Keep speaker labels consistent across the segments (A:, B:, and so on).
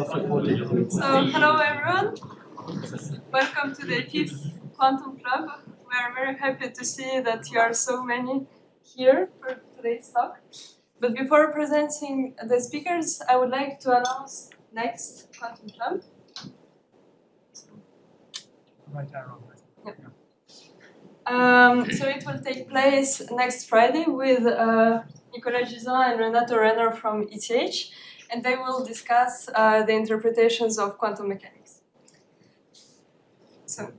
A: hello everyone. Welcome to the 5th Quantum Club. We are very happy to see that you are so many here for today's talk. But before presenting the speakers, I would like to announce next Quantum Club.
B: Right arrow.
A: So it will take place next Friday with Nicolas Gisin and Renato Renner from ETH, and they will discuss the interpretations of quantum mechanics. So,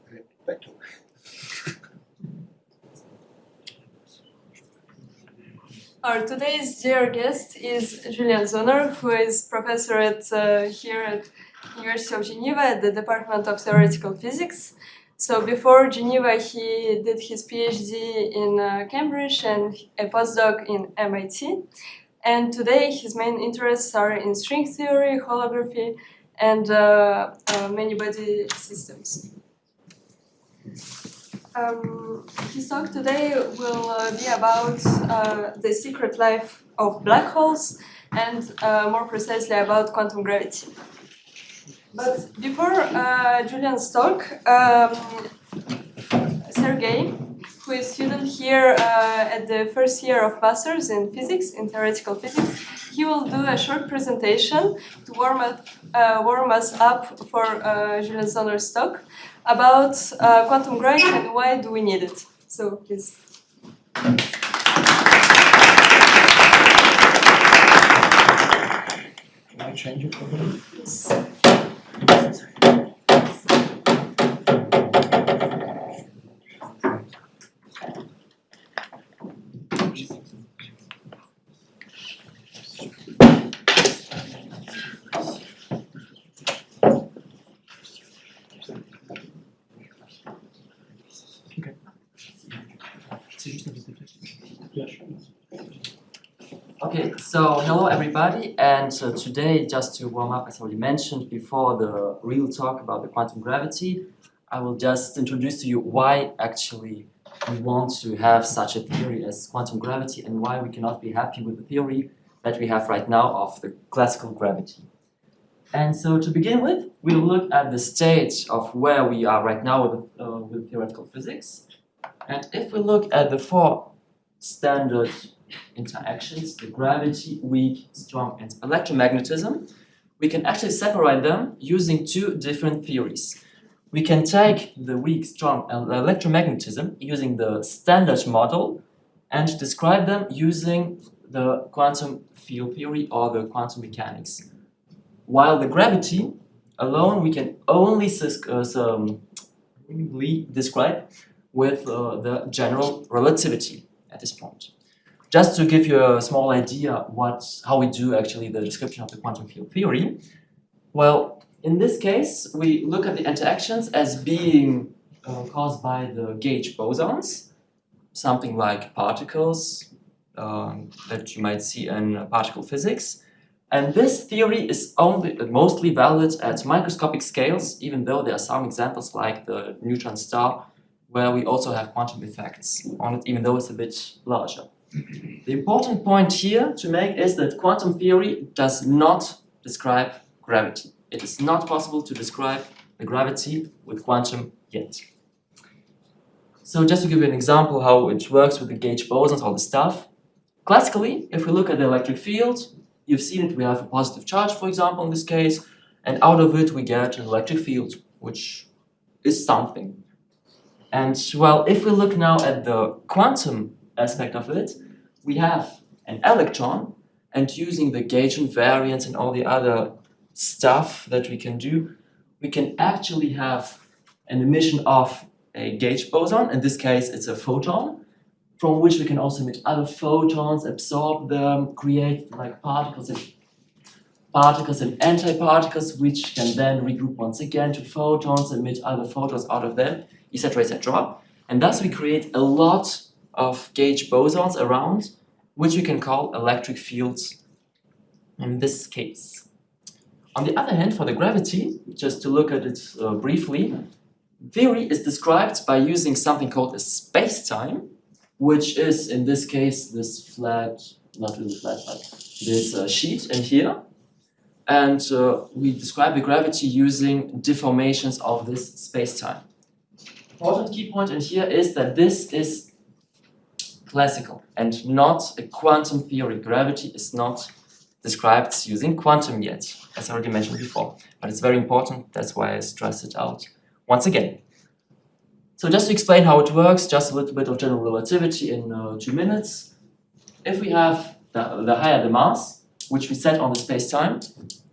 A: our today's dear guest is Julian Sonner, who is professor here at University of Geneva at the Department of Theoretical Physics. So before Geneva, he did his PhD in Cambridge and a postdoc in MIT. And today, his main interests are in string theory, holography, and many-body systems. His talk today will be about the secret life of black holes and more precisely about quantum gravity. But before Julian's talk, Sergej, who is a student here at the first year of Masters in Physics, in Theoretical Physics, he will do a short presentation to warm us up for Julian Sonner's talk about quantum gravity and why do we need it. So, please.
B: Can I change it for you?
A: Yes.
C: Okay, so hello everybody, and today, just to warm up, as already mentioned before the real talk about the quantum gravity, I will just introduce to you why actually we want to have such a theory as quantum gravity and why we cannot be happy with the theory that we have right now of the classical gravity. And so to begin with, we'll look at the state of where we are right now with theoretical physics. And if we look at the four standard interactions, the gravity, weak, strong, and electromagnetism, we can actually separate them using two different theories. We can take the weak, strong, and electromagnetism using the standard model and describe them using the quantum field theory or the quantum mechanics. While the gravity alone we can only describe with the general relativity at this point. Just to give you a small idea how we do actually the description of the quantum field theory, well, in this case, we look at the interactions as being caused by the gauge bosons, something like particles that you might see in particle physics. And this theory is mostly valid at microscopic scales, even though there are some examples like the neutron star, where we also have quantum effects on it, even though it's a bit larger. The important point here to make is that quantum theory does not describe gravity. It is not possible to describe the gravity with quantum yet. So just to give you an example how it works with the gauge bosons, all the stuff. Classically, if we look at the electric field, you've seen it, we have a positive charge, for example, in this case, and out of it we get an electric field, which is something. And well, if we look now at the quantum aspect of it, we have an electron, and using the gauge invariance and all the other stuff that we can do, we can actually have an emission of a gauge boson. In this case, it's a photon, from which we can also emit other photons, absorb them, create like particles and antiparticles, which can then regroup once again to photons, emit other photons out of them, etc., etc. And thus we create a lot of gauge bosons around, which we can call electric fields in this case. On the other hand, for the gravity, just to look at it briefly, theory is described by using something called a spacetime, which is, in this case, this flat, not really flat, but this sheet in here. and we describe the gravity using deformations of this space-time. Important key point in here is that this is classical and not a quantum theory. Gravity is not described using quantum yet, as I already mentioned before. But it's very important, that's why I stress it out once again. So just to explain how it works, just a little bit of general relativity in 2 minutes. If we have the higher the mass, which we set on the space-time,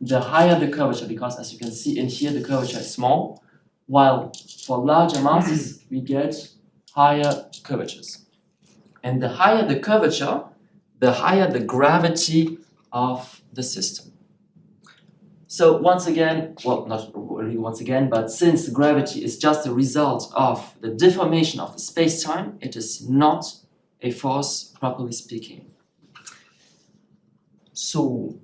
C: the higher the curvature, because as you can see in here, the curvature is small, while for larger masses, we get higher curvatures. And the higher the curvature, the higher the gravity of the system. So once again, well, not really once again, but since gravity is just a result of the deformation of the space-time, it is not a force, properly speaking. So,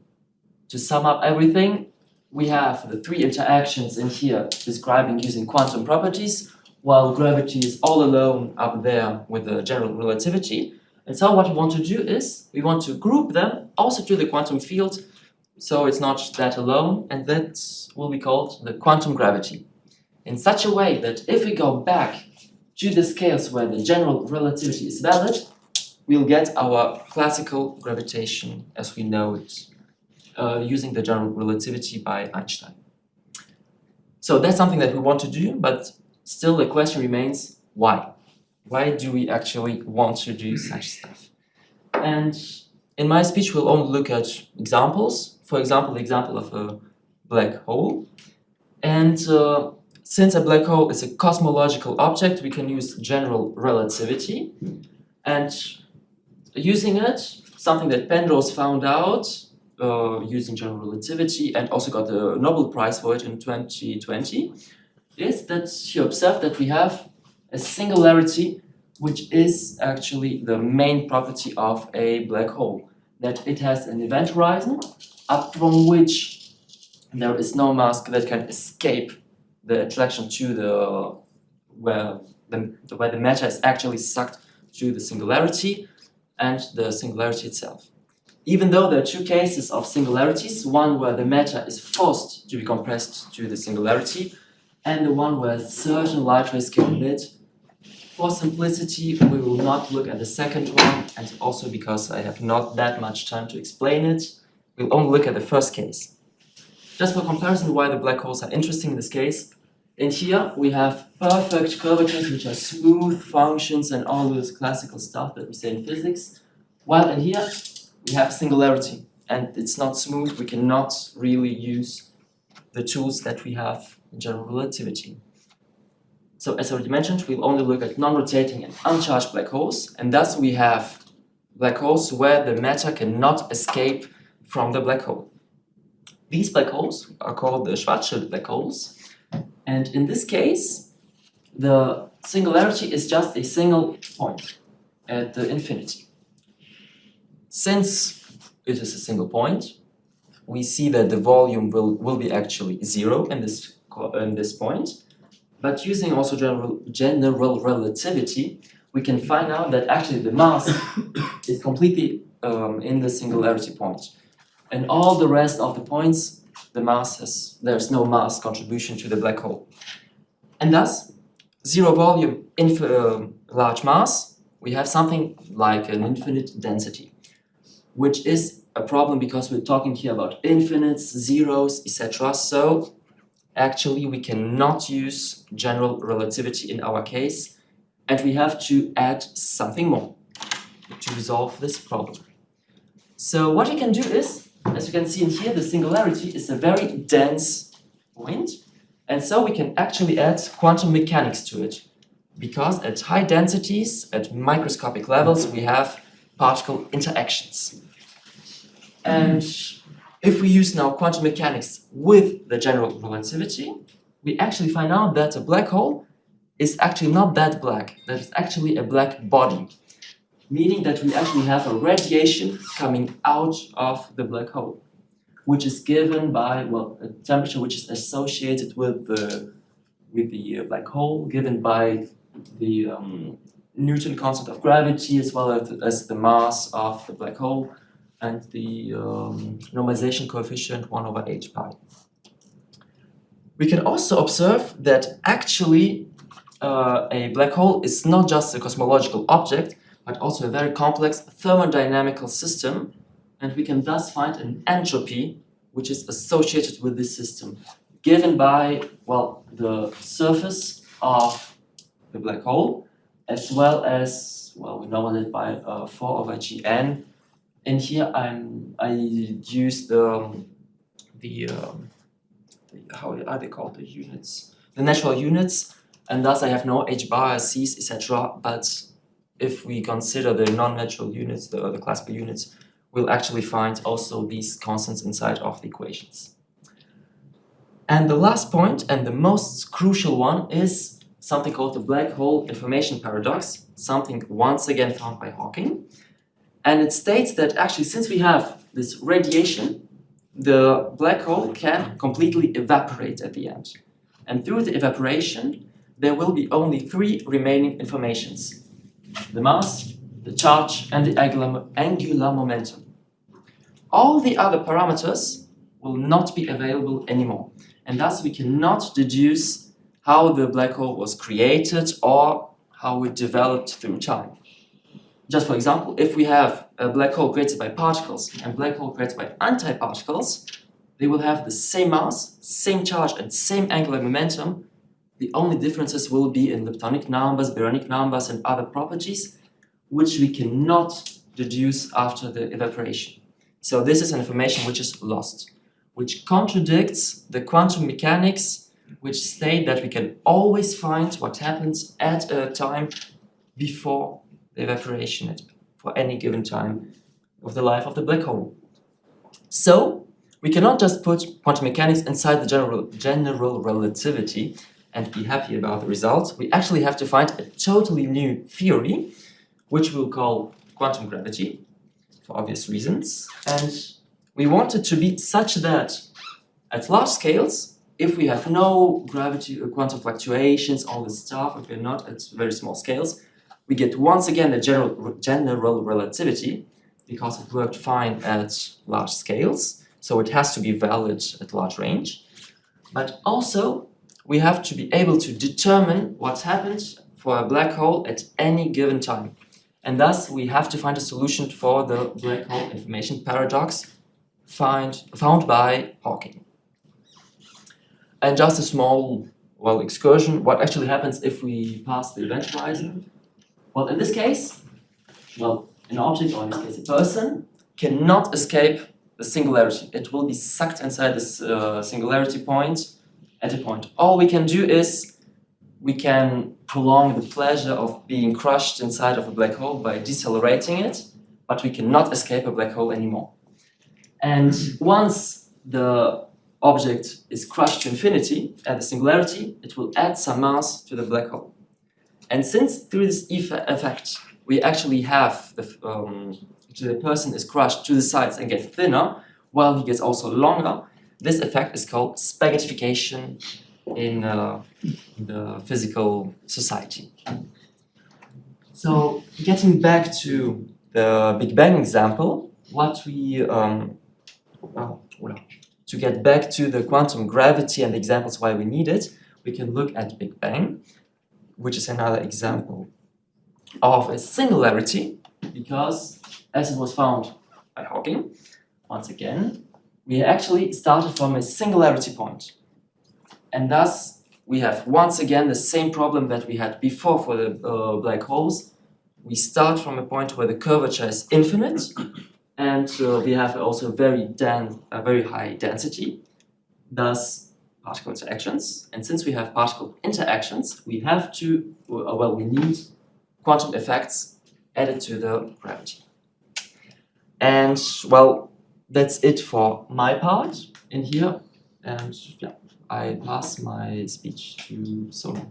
C: to sum up everything, we have the 3 interactions in here describing using quantum properties, while gravity is all alone up there with the general relativity. And so what we want to do is, we want to group them also to the quantum field, so it's not that alone, and that will be called the quantum gravity. In such a way that if we go back to the scales where the general relativity is valid, we'll get our classical gravitation as we know it, using the general relativity by Einstein. So that's something that we want to do, but still the question remains, why? Why do we actually want to do such stuff? And in my speech, we'll only look at examples. For example, the example of a black hole. And since a black hole is a cosmological object, we can use general relativity. And using it, something that Penrose found out using general relativity and also got the Nobel Prize for it in 2020, is that he observed that we have a singularity which is actually the main property of a black hole, that it has an event horizon up from which there is no mass that can escape the attraction to the where the matter is actually sucked to the singularity and the singularity itself. Even though there are 2 cases of singularities, one where the matter is forced to be compressed to the singularity, and the one where certain light rays can emit. For simplicity, we will not look at the second one, and also because I have not that much time to explain it, we'll only look at the first case. Just for comparison, why the black holes are interesting in this case, in here we have perfect curvatures, which are smooth functions and all this classical stuff that we say in physics, while in here we have singularity, and it's not smooth, we cannot really use the tools that we have in general relativity. So as I already mentioned, we'll only look at non-rotating and uncharged black holes, and thus we have black holes where the matter cannot escape from the black hole. These black holes are called the Schwarzschild black holes, and in this case, the singularity is just a single point at the infinity. Since it is a single point, we see that the volume will be actually 0 in this point. But using also general relativity, we can find out that actually the mass is completely in the singularity point. And all the rest of the points, there's no mass contribution to the black hole. And thus, 0 volume, large mass, we have something like an infinite density, which is a problem because we're talking here about infinites, zeros, etc. So actually, we cannot use general relativity in our case, and we have to add something more to resolve this problem. So what we can do is, as you can see in here, the singularity is a very dense point, and so we can actually add quantum mechanics to it, because at high densities, at microscopic levels, we have particle interactions. And if we use now quantum mechanics with the general relativity, we actually find out that a black hole is actually not that black, that is actually a black body, meaning that we actually have a radiation coming out of the black hole, which is given by, well, a temperature which is associated with the black hole, given by the Newton constant of gravity as well as the mass of the black hole. and the normalization coefficient 1 over h pi. We can also observe that actually a black hole is not just a cosmological object, but also a very complex thermodynamical system, and we can thus find an entropy which is associated with this system, given by, well, the surface of the black hole, as well as, well, we normalize it by 4 over Gn. And here I use the how are they called, the units, the natural units, and thus I have no h bar, c's, etc. But if we consider the non-natural units, the classical units, we'll actually find also these constants inside of the equations. And the last point, and the most crucial one, is something called the black hole information paradox, something once again found by Hawking. And it states that actually, since we have this radiation, the black hole can completely evaporate at the end. And through the evaporation, there will be only 3 remaining informations: the mass, the charge, and the angular momentum. All the other parameters will not be available anymore. And thus we cannot deduce how the black hole was created or how it developed through time. Just for example, if we have a black hole created by particles and a black hole created by antiparticles, they will have the same mass, same charge, and same angular momentum. The only differences will be in leptonic numbers, baronic numbers, and other properties, which we cannot deduce after the evaporation. So this is an information which is lost, which contradicts the quantum mechanics, which state that we can always find what happens at a time before the evaporation for any given time of the life of the black hole. So we cannot just put quantum mechanics inside the general relativity and be happy about the result. We actually have to find a totally new theory, which we'll call quantum gravity, for obvious reasons. And we want it to be such that at large scales, if we have no gravity or quantum fluctuations, all this stuff, if we're not at very small scales, we get once again the general relativity, because it worked fine at large scales, so it has to be valid at large range. But also, we have to be able to determine what happens for a black hole at any given time. And thus, we have to find a solution for the black hole information paradox found by Hawking. And just a small, well, excursion, what actually happens if we pass the event horizon? Well, in this case, well, an object, or in this case a person, cannot escape the singularity. It will be sucked inside this singularity point at a point. All we can do is we can prolong the pleasure of being crushed inside of a black hole by decelerating it, but we cannot escape a black hole anymore. And once the object is crushed to infinity at the singularity, it will add some mass to the black hole. And since through this effect we actually have the person is crushed to the sides and gets thinner, while he gets also longer, this effect is called spaghettification in the physical society. So getting back to the Big Bang example, to get back to the quantum gravity and the examples why we need it, we can look at Big Bang, which is another example of a singularity, because as it was found by Hawking, once again, we actually started from a singularity point. And thus, we have once again the same problem that we had before for the black holes. We start from a point where the curvature is infinite, and we have also a very high density, thus particle interactions. And since we have particle interactions, we have to, we need quantum effects added to the gravity. And well, that's it for my part in here. And yeah, I pass my speech to Sonner.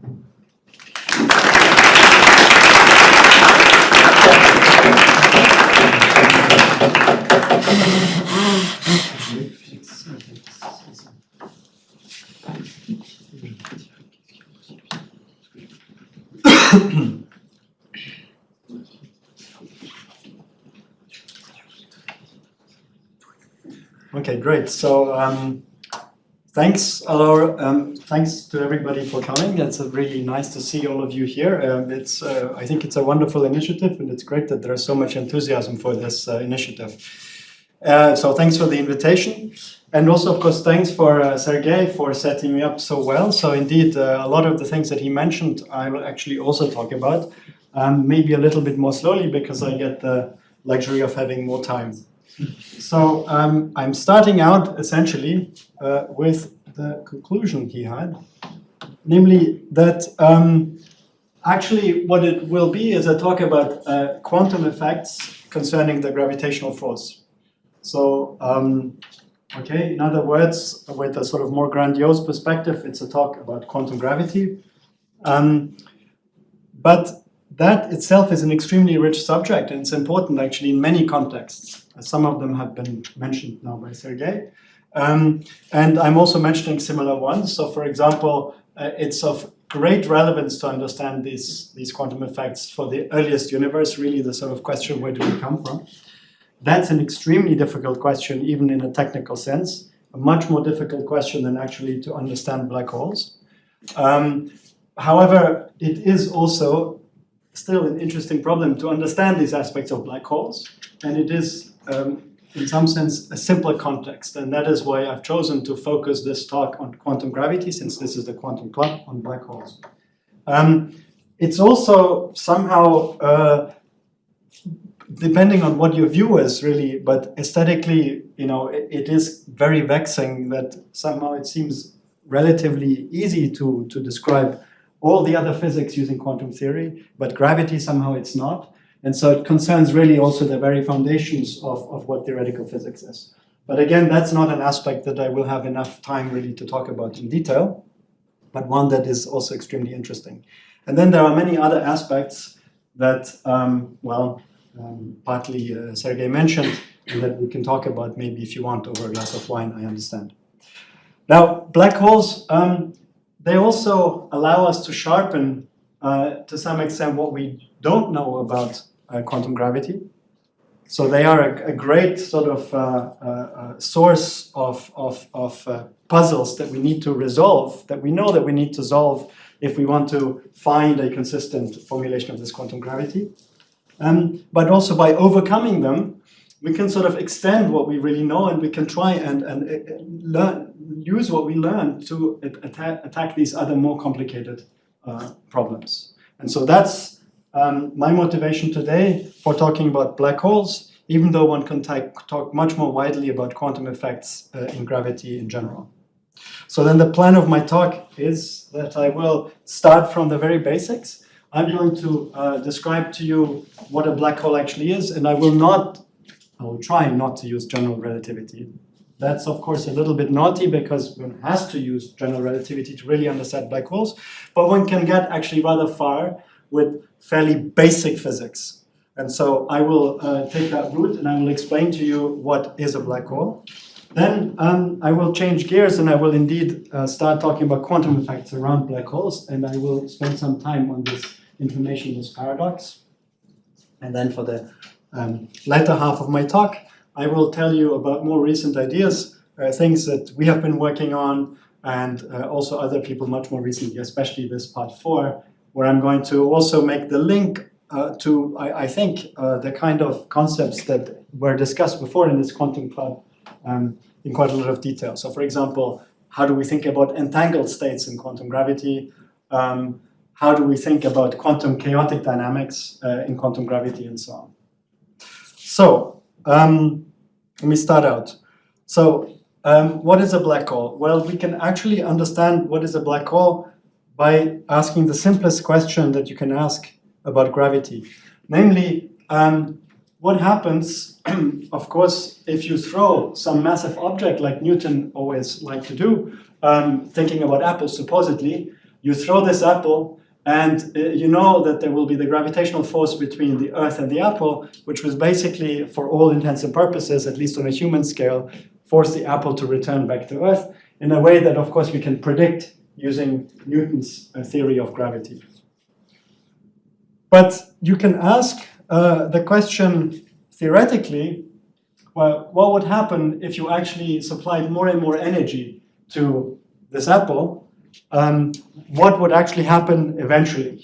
D: Okay, great. So thanks, thanks to everybody for coming. It's really nice to see all of you here. I think it's a wonderful initiative, and it's great that there's so much enthusiasm for this initiative. So thanks for the invitation. And also, of course, thanks for Sergej for setting me up so well. So indeed, a lot of the things that he mentioned, I will actually also talk about, maybe a little bit more slowly because I get the luxury of having more time. So I'm starting out essentially with the conclusion he had, namely that actually what it will be is a talk about quantum effects concerning the gravitational force. So, okay, in other words, with a sort of more grandiose perspective, it's a talk about quantum gravity. But that itself is an extremely rich subject, and it's important actually in many contexts. Some of them have been mentioned now by Sergej. And I'm also mentioning similar ones. So for example, it's of great relevance to understand these quantum effects for the earliest universe, really the sort of question, where do we come from? That's an extremely difficult question, even in a technical sense, a much more difficult question than actually to understand black holes. However, it is also still an interesting problem to understand these aspects of black holes, and it is, in some sense, a simpler context, and that is why I've chosen to focus this talk on quantum gravity, since this is the quantum club on black holes. It's also somehow, depending on what your view is, really, but aesthetically, you know, it is very vexing that somehow it seems relatively easy to describe all the other physics using quantum theory, but gravity somehow it's not. And so it concerns really also the very foundations of what theoretical physics is. But again, that's not an aspect that I will have enough time really to talk about in detail, but one that is also extremely interesting. And then there are many other aspects that, partly Sergej mentioned, and that we can talk about maybe if you want over a glass of wine, I understand. Now, black holes, they also allow us to sharpen, to some extent, what we don't know about quantum gravity. So they are a great sort of source of puzzles that we need to resolve, that we know that we need to solve if we want to find a consistent formulation of this quantum gravity. But also by overcoming them, we can sort of extend what we really know, and we can try and use what we learn to attack these other more complicated problems. And so that's my motivation today for talking about black holes, even though one can talk much more widely about quantum effects in gravity in general. So then the plan of my talk is that I will start from the very basics. I'm going to describe to you what a black hole actually is, and I will try not to use general relativity. That's, of course, a little bit naughty because one has to use general relativity to really understand black holes, but one can get actually rather far with fairly basic physics. And so I will take that route, and I will explain to you what is a black hole. Then I will change gears, and I will indeed start talking about quantum effects around black holes, and I will spend some time on this informationless paradox. And then for the latter half of my talk, I will tell you about more recent ideas, things that we have been working on, and also other people much more recently, especially this part 4, where I'm going to also make the link to, I think, the kind of concepts that were discussed before in this quantum club in quite a lot of detail. So for example, how do we think about entangled states in quantum gravity? How do we think about quantum chaotic dynamics in quantum gravity, and so on? So let me start out. So what is a black hole? Well, we can actually understand what is a black hole by asking the simplest question that you can ask about gravity. Namely, what happens, of course, if you throw some massive object like Newton always liked to do, thinking about apples supposedly, you throw this apple, and you know that there will be the gravitational force between the Earth and the apple, which was basically, for all intents and purposes, at least on a human scale, force the apple to return back to Earth in a way that, of course, we can predict using Newton's theory of gravity. But you can ask the question theoretically, well, what would happen if you actually supplied more and more energy to this apple? What would actually happen eventually?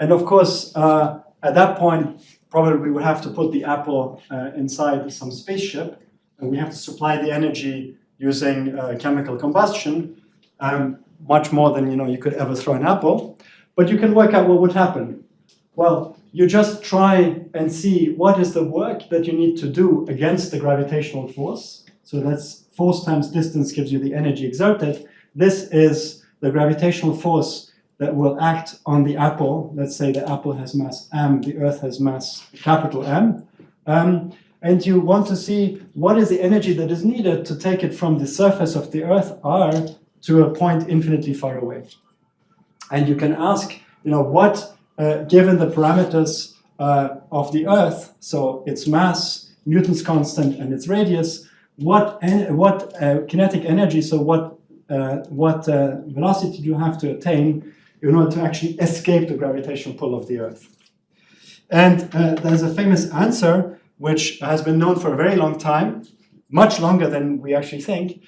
D: And of course, at that point, probably we would have to put the apple inside some spaceship, and we have to supply the energy using chemical combustion, much more than you could ever throw an apple. But you can work out what would happen. Well, you just try and see what is the work that you need to do against the gravitational force. So that's force times distance gives you the energy exerted. This is the gravitational force that will act on the apple. Let's say the apple has mass m, the Earth has mass capital M. And you want to see what is the energy that is needed to take it from the surface of the Earth, R, to a point infinitely far away. And you can ask, what, given the parameters of the Earth, so its mass, Newton's constant, and its radius, what kinetic energy, so what velocity do you have to attain in order to actually escape the gravitational pull of the Earth? And there's a famous answer which has been known for a very long time, much longer than we actually think,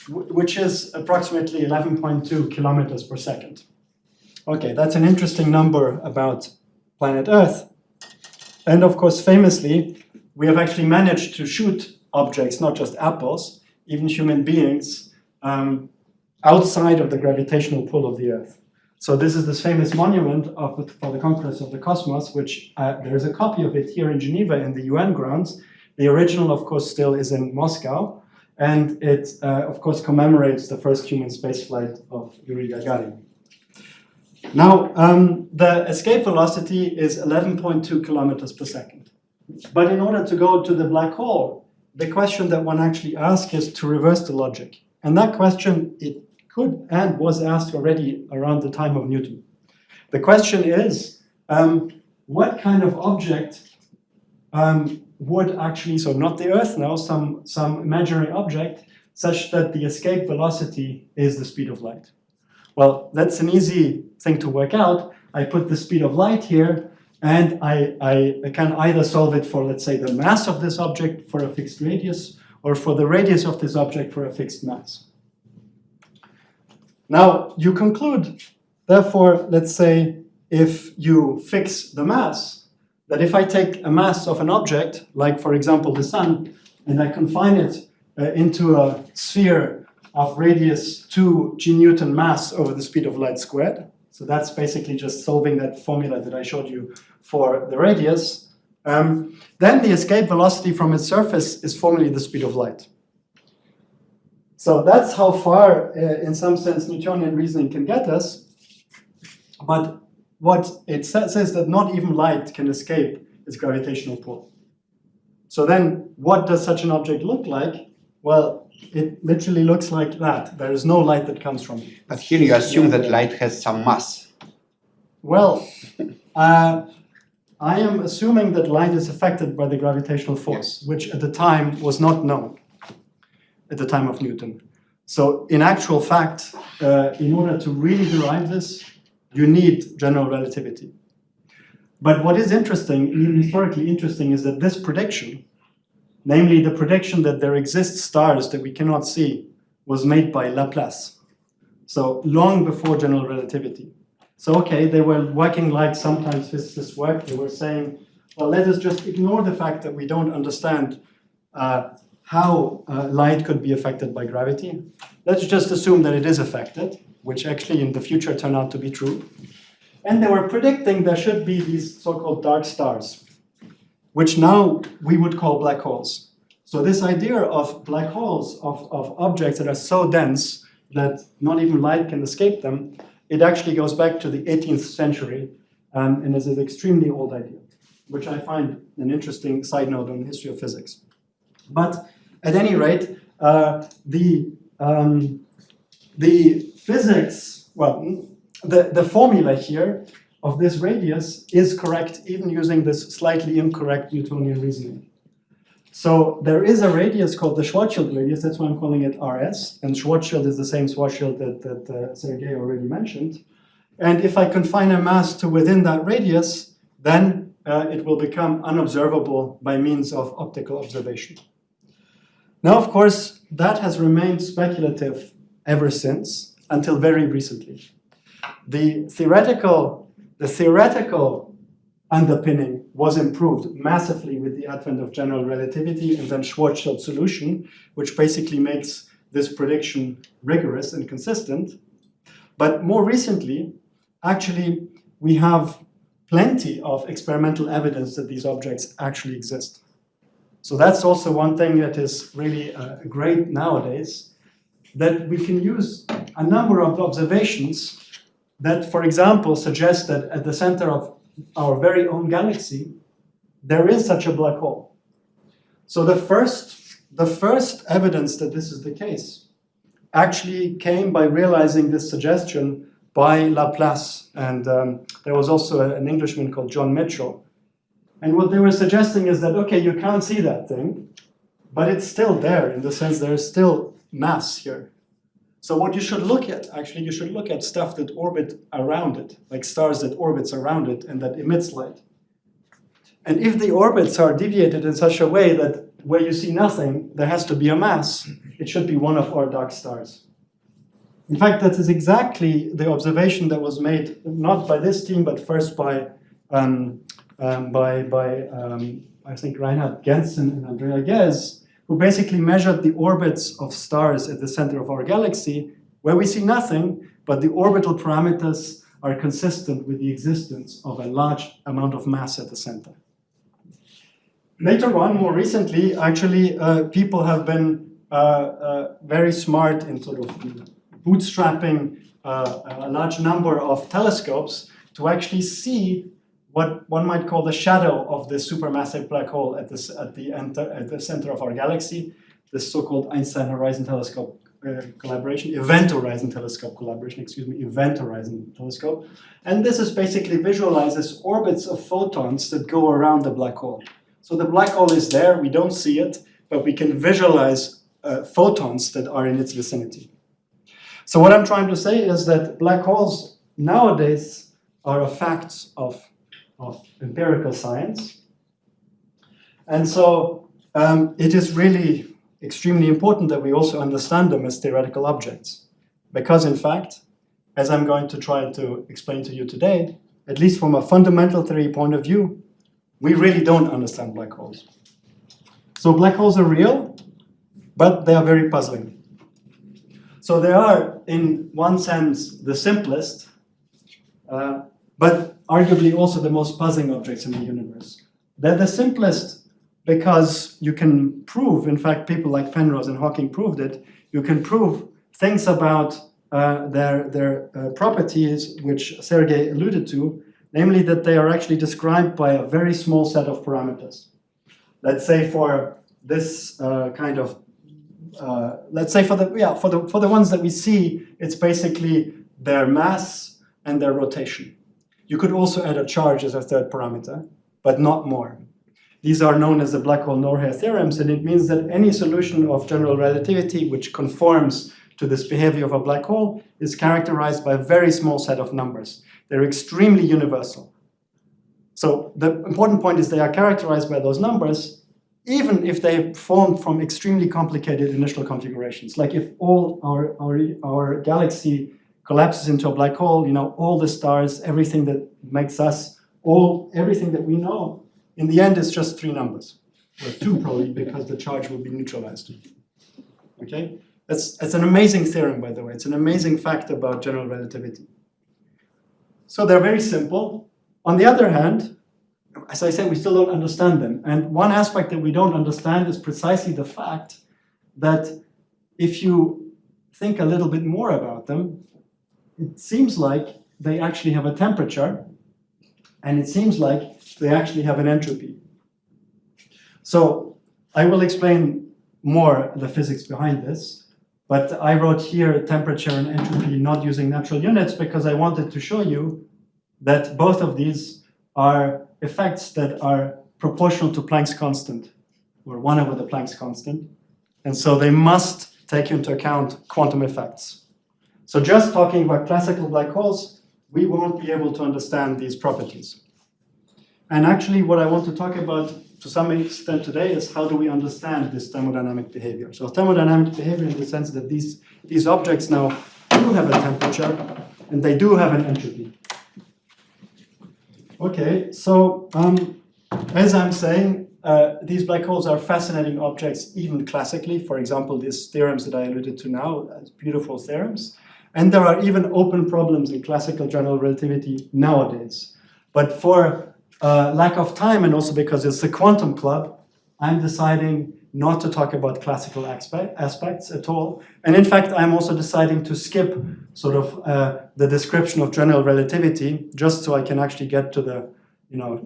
D: which is approximately 11.2 kilometers per second. Okay, that's an interesting number about planet Earth. And of course, famously, we have actually managed to shoot objects, not just apples, even human beings, outside of the gravitational pull of the Earth. So this is this famous monument for the conquest of the cosmos, which there is a copy of it here in Geneva in the UN grounds. The original, of course, still is in Moscow. And it, of course, commemorates the first human spaceflight of Yuri Gagarin. Now, the escape velocity is 11.2 kilometers per second. But in order to go to the black hole, the question that one actually asks is to reverse the logic. And that question, it could and was asked already around the time of Newton. The question is, what kind of object would actually, so not the Earth now, some imaginary object, such that the escape velocity is the speed of light? Well, that's an easy thing to work out. I put the speed of light here, and I can either solve it for, let's say, the mass of this object for a fixed radius, or for the radius of this object for a fixed mass. Now, you conclude, therefore, let's say, if you fix the mass, that if I take a mass of an object, like, for example, the sun, and I confine it into a sphere of radius 2 g Newton mass over the speed of light squared, so that's basically just solving that formula that I showed you for the radius, then the escape velocity from its surface is formally the speed of light. So that's how far, in some sense, Newtonian reasoning can get us. But what it says is that not even light can escape its gravitational pull. So then, what does such an object look like? Well, it literally looks like that. There is no light that comes from it.
E: But here you assume that light has some mass.
D: Well, I am assuming that light is affected by the gravitational force, which at the time was not known at the time of Newton. So in actual fact, in order to really derive this, you need general relativity. But what is interesting, even historically interesting, is that this prediction, namely the prediction that there exist stars that we cannot see, was made by Laplace. So long before general relativity. So okay, they were working like sometimes physicists work. They were saying, well, let us just ignore the fact that we don't understand how light could be affected by gravity. Let's just assume that it is affected, which actually in the future turned out to be true. And they were predicting there should be these so-called dark stars, which now we would call black holes. So this idea of black holes, of objects that are so dense that not even light can escape them, it actually goes back to the 18th century and is an extremely old idea, which I find an interesting side note on the history of physics. But at any rate, the physics, well, the formula here of this radius is correct even using this slightly incorrect Newtonian reasoning. So there is a radius called the Schwarzschild radius, that's why I'm calling it RS, and Schwarzschild is the same Schwarzschild that Sergej already mentioned. And if I confine a mass to within that radius, then it will become unobservable by means of optical observation. Now, of course, that has remained speculative ever since, until very recently. The theoretical underpinning was improved massively with the advent of general relativity and then Schwarzschild solution, which basically makes this prediction rigorous and consistent. But more recently, actually, we have plenty of experimental evidence that these objects actually exist. So that's also one thing that is really great nowadays, that we can use a number of observations that, for example, suggest that at the center of our very own galaxy, there is such a black hole. So the first evidence that this is the case actually came by realizing this suggestion by Laplace, and there was also an Englishman called John Mitchell. And what they were suggesting is that, okay, you can't see that thing, but it's still there in the sense there is still mass here. So what you should look at, actually, you should look at stuff that orbit around it, like stars that orbits around it and that emits light. And if the orbits are deviated in such a way that where you see nothing, there has to be a mass, it should be one of our dark stars. In fact, that is exactly the observation that was made, not by this team, but first by I think Reinhard Gentzen and Andrea Ghez, who basically measured the orbits of stars at the center of our galaxy, where we see nothing, but the orbital parameters are consistent with the existence of a large amount of mass at the center. Later on, more recently, actually, people have been very smart in sort of bootstrapping a large number of telescopes to actually see what one might call the shadow of this supermassive black hole at the center of our galaxy, this so-called Einstein-Rosen telescope collaboration, Event Horizon telescope collaboration, Event Horizon telescope. And this is basically visualizes orbits of photons that go around the black hole. So the black hole is there, we don't see it, but we can visualize photons that are in its vicinity. So what I'm trying to say is that black holes nowadays are a fact of empirical science. And so it is really extremely important that we also understand them as theoretical objects. Because in fact, as I'm going to try to explain to you today, at least from a fundamental theory point of view, we really don't understand black holes. So black holes are real, but they are very puzzling. So they are, in one sense, the simplest, but arguably also the most puzzling objects in the universe. They're the simplest because you can prove, in fact, people like Penrose and Hawking proved it, you can prove things about their properties, which Sergej alluded to, namely that they are actually described by a very small set of parameters. Let's say for this let's say for the ones that we see, it's basically their mass and their rotation. You could also add a charge as a third parameter, but not more. These are known as the black hole Norher theorems, and it means that any solution of general relativity which conforms to this behavior of a black hole is characterized by a very small set of numbers. They're extremely universal. So the important point is they are characterized by those numbers, even if they formed from extremely complicated initial configurations. Like if all our galaxy collapses into a black hole, all the stars, everything that makes us, everything that we know, in the end it's just 3 numbers, or 2 probably, because the charge will be neutralized. Okay? It's an amazing theorem, by the way. It's an amazing fact about general relativity. So they're very simple. On the other hand, as I said, we still don't understand them. And one aspect that we don't understand is precisely the fact that if you think a little bit more about them, it seems like they actually have a temperature, and it seems like they actually have an entropy. So I will explain more the physics behind this, but I wrote here temperature and entropy not using natural units because I wanted to show you that both of these are effects that are proportional to Planck's constant, or 1 over the Planck's constant. And so they must take into account quantum effects. So just talking about classical black holes, we won't be able to understand these properties. And actually what I want to talk about to some extent today is how do we understand this thermodynamic behavior. So thermodynamic behavior in the sense that these objects now do have a temperature and they do have an entropy. Okay, so as I'm saying, these black holes are fascinating objects even classically. For example, these theorems that I alluded to now, beautiful theorems. And there are even open problems in classical general relativity nowadays. But for lack of time and also because it's the quantum club, I'm deciding not to talk about classical aspects at all. And in fact, I'm also deciding to skip sort of the description of general relativity just so I can actually get to the,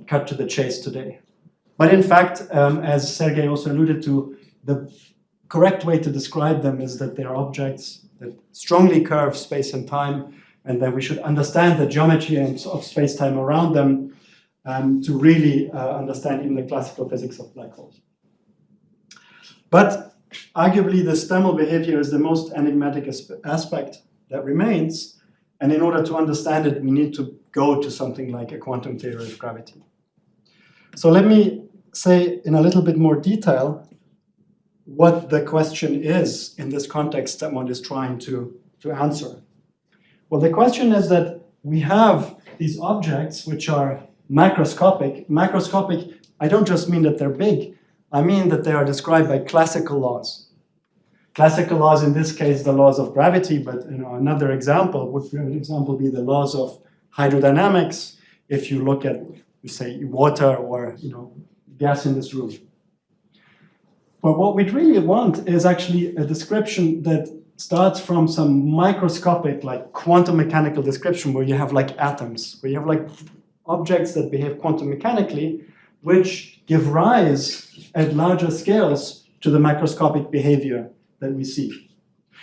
D: cut to the chase today. But in fact, as Sergej also alluded to, the correct way to describe them is that they are objects that strongly curve space and time, and that we should understand the geometry of space-time around them to really understand even the classical physics of black holes. But arguably, this thermal behavior is the most enigmatic aspect that remains, and in order to understand it, we need to go to something like a quantum theory of gravity. So let me say in a little bit more detail what the question is in this context that one is trying to answer. Well, the question is that we have these objects which are macroscopic. Macroscopic, I don't just mean that they're big, I mean that they are described by classical laws. Classical laws, in this case, the laws of gravity, but another example would, for example, be the laws of hydrodynamics. If you look at, say, water or gas in this room. But what we really want is actually a description that starts from some microscopic, like quantum mechanical description, where you have like atoms, where you have like objects that behave quantum mechanically, which give rise at larger scales to the macroscopic behavior that we see.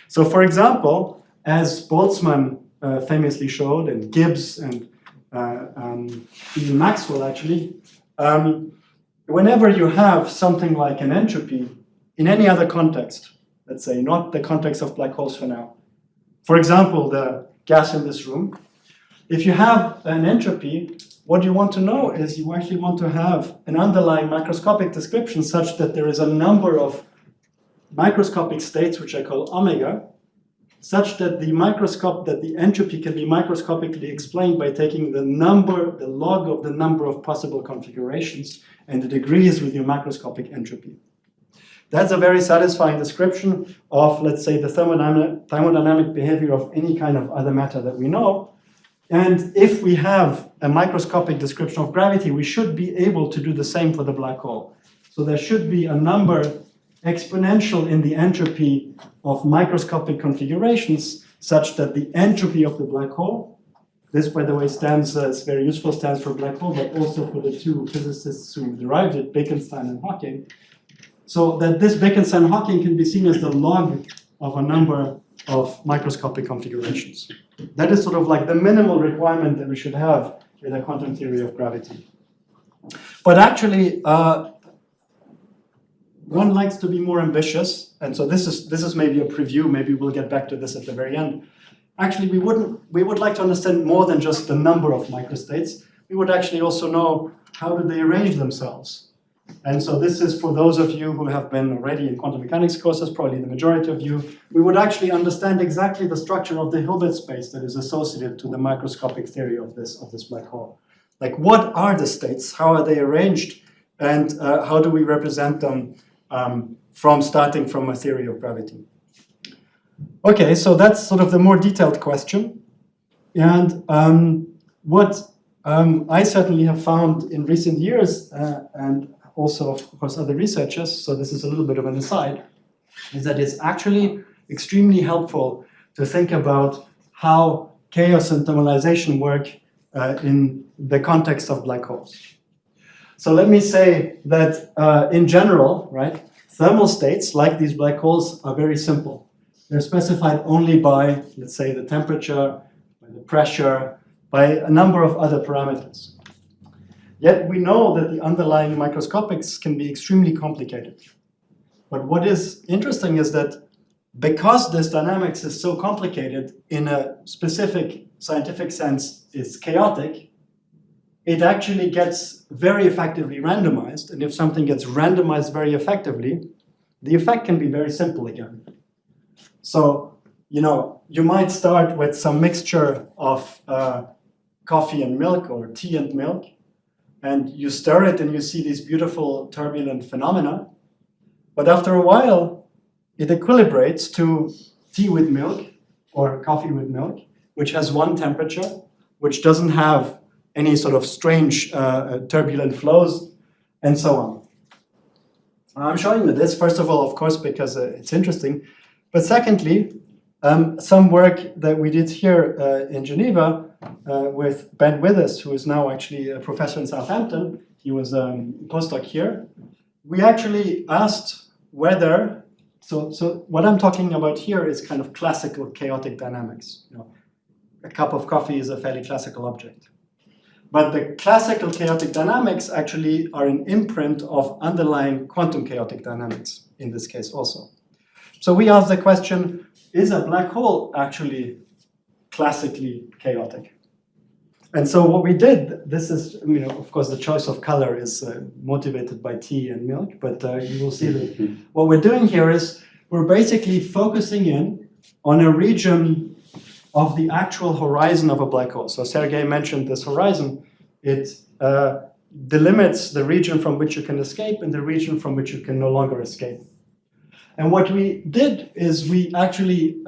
D: So for example, as Boltzmann famously showed, and Gibbs and even Maxwell actually, whenever you have something like an entropy in any other context, let's say not the context of black holes for now, for example, the gas in this room, if you have an entropy, what you want to know is you actually want to have an underlying macroscopic description such that there is a number of microscopic states, which I call omega, such that the entropy can be microscopically explained by taking the log of the number of possible configurations and the degrees with your macroscopic entropy. That's a very satisfying description of, let's say, the thermodynamic behavior of any kind of other matter that we know. And if we have a microscopic description of gravity, we should be able to do the same for the black hole. So there should be a number exponential in the entropy of microscopic configurations such that the entropy of the black hole, this by the way stands, it's very useful, stands for black hole, but also for the two physicists who derived it, Bekenstein and Hawking, so that this Bekenstein-Hawking can be seen as the log of a number of microscopic configurations. That is sort of like the minimal requirement that we should have in a quantum theory of gravity. But actually, one likes to be more ambitious, and so this is maybe a preview. Maybe we'll get back to this at the very end. Actually, we would like to understand more than just the number of microstates. We would actually also know how do they arrange themselves. And so this is for those of you who have been already in quantum mechanics courses, probably the majority of you. We would actually understand exactly the structure of the Hilbert space that is associated to the microscopic theory of this black hole. Like, what are the states? How are they arranged? And how do we represent them starting from a theory of gravity? Okay, so that's sort of the more detailed question. And what I certainly have found in recent years, and also, of course, other researchers, so this is a little bit of an aside, is that it's actually extremely helpful to think about how chaos and thermalization work in the context of black holes. So let me say that in general, right, thermal states like these black holes are very simple. They're specified only by, let's say, the temperature, by the pressure, by a number of other parameters. Yet we know that the underlying microscopics can be extremely complicated. But what is interesting is that because this dynamics is so complicated, in a specific scientific sense, it's chaotic, it actually gets very effectively randomized. And if something gets randomized very effectively, the effect can be very simple again. So, you might start with some mixture of coffee and milk or tea and milk, and you stir it and you see these beautiful turbulent phenomena. But after a while, it equilibrates to tea with milk or coffee with milk, which has one temperature, which doesn't have any sort of strange turbulent flows, and so on. I'm showing you this, first of all, of course, because it's interesting. But secondly, some work that we did here in Geneva with Ben Withers, who is now actually a professor in Southampton. He was a postdoc here. We actually asked whether, so what I'm talking about here is kind of classical chaotic dynamics. A cup of coffee is a fairly classical object. But the classical chaotic dynamics actually are an imprint of underlying quantum chaotic dynamics in this case also. So we asked the question, is a black hole actually classically chaotic? And so what we did, this is, of course, the choice of color is motivated by tea and milk, but you will see that what we're doing here is we're basically focusing in on a region of the actual horizon of a black hole. So Sergej mentioned this horizon. It delimits the region from which you can escape and the region from which you can no longer escape. And what we did is we actually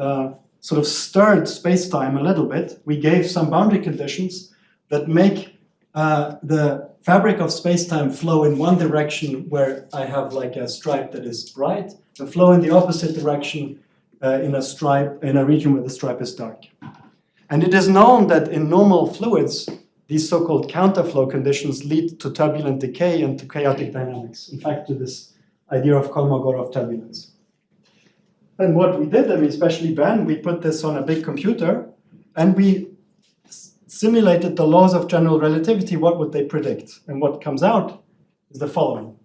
D: sort of stirred space-time a little bit. We gave some boundary conditions that make the fabric of space-time flow in one direction where I have like a stripe that is bright, and flow in the opposite direction in a region where the stripe is dark. And it is known that in normal fluids, these so-called counterflow conditions lead to turbulent decay and to chaotic dynamics. In fact, to this idea of Kolmogorov turbulence. And what we did, especially Ben, we put this on a big computer and we simulated the laws of general relativity. What would they predict? And what comes out is the following.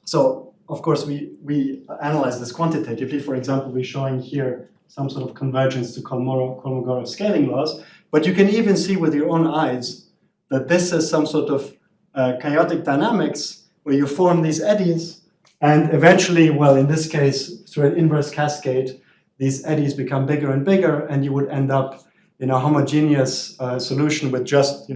D: So, of course, we analyze this quantitatively. For example, we're showing here some sort of convergence to Kolmogorov scaling laws. But you can even see with your own eyes that this is some sort of chaotic dynamics where you form these eddies. And eventually, well, in this case, through an inverse cascade, these eddies become bigger and bigger, and you would end up in a homogeneous solution with just,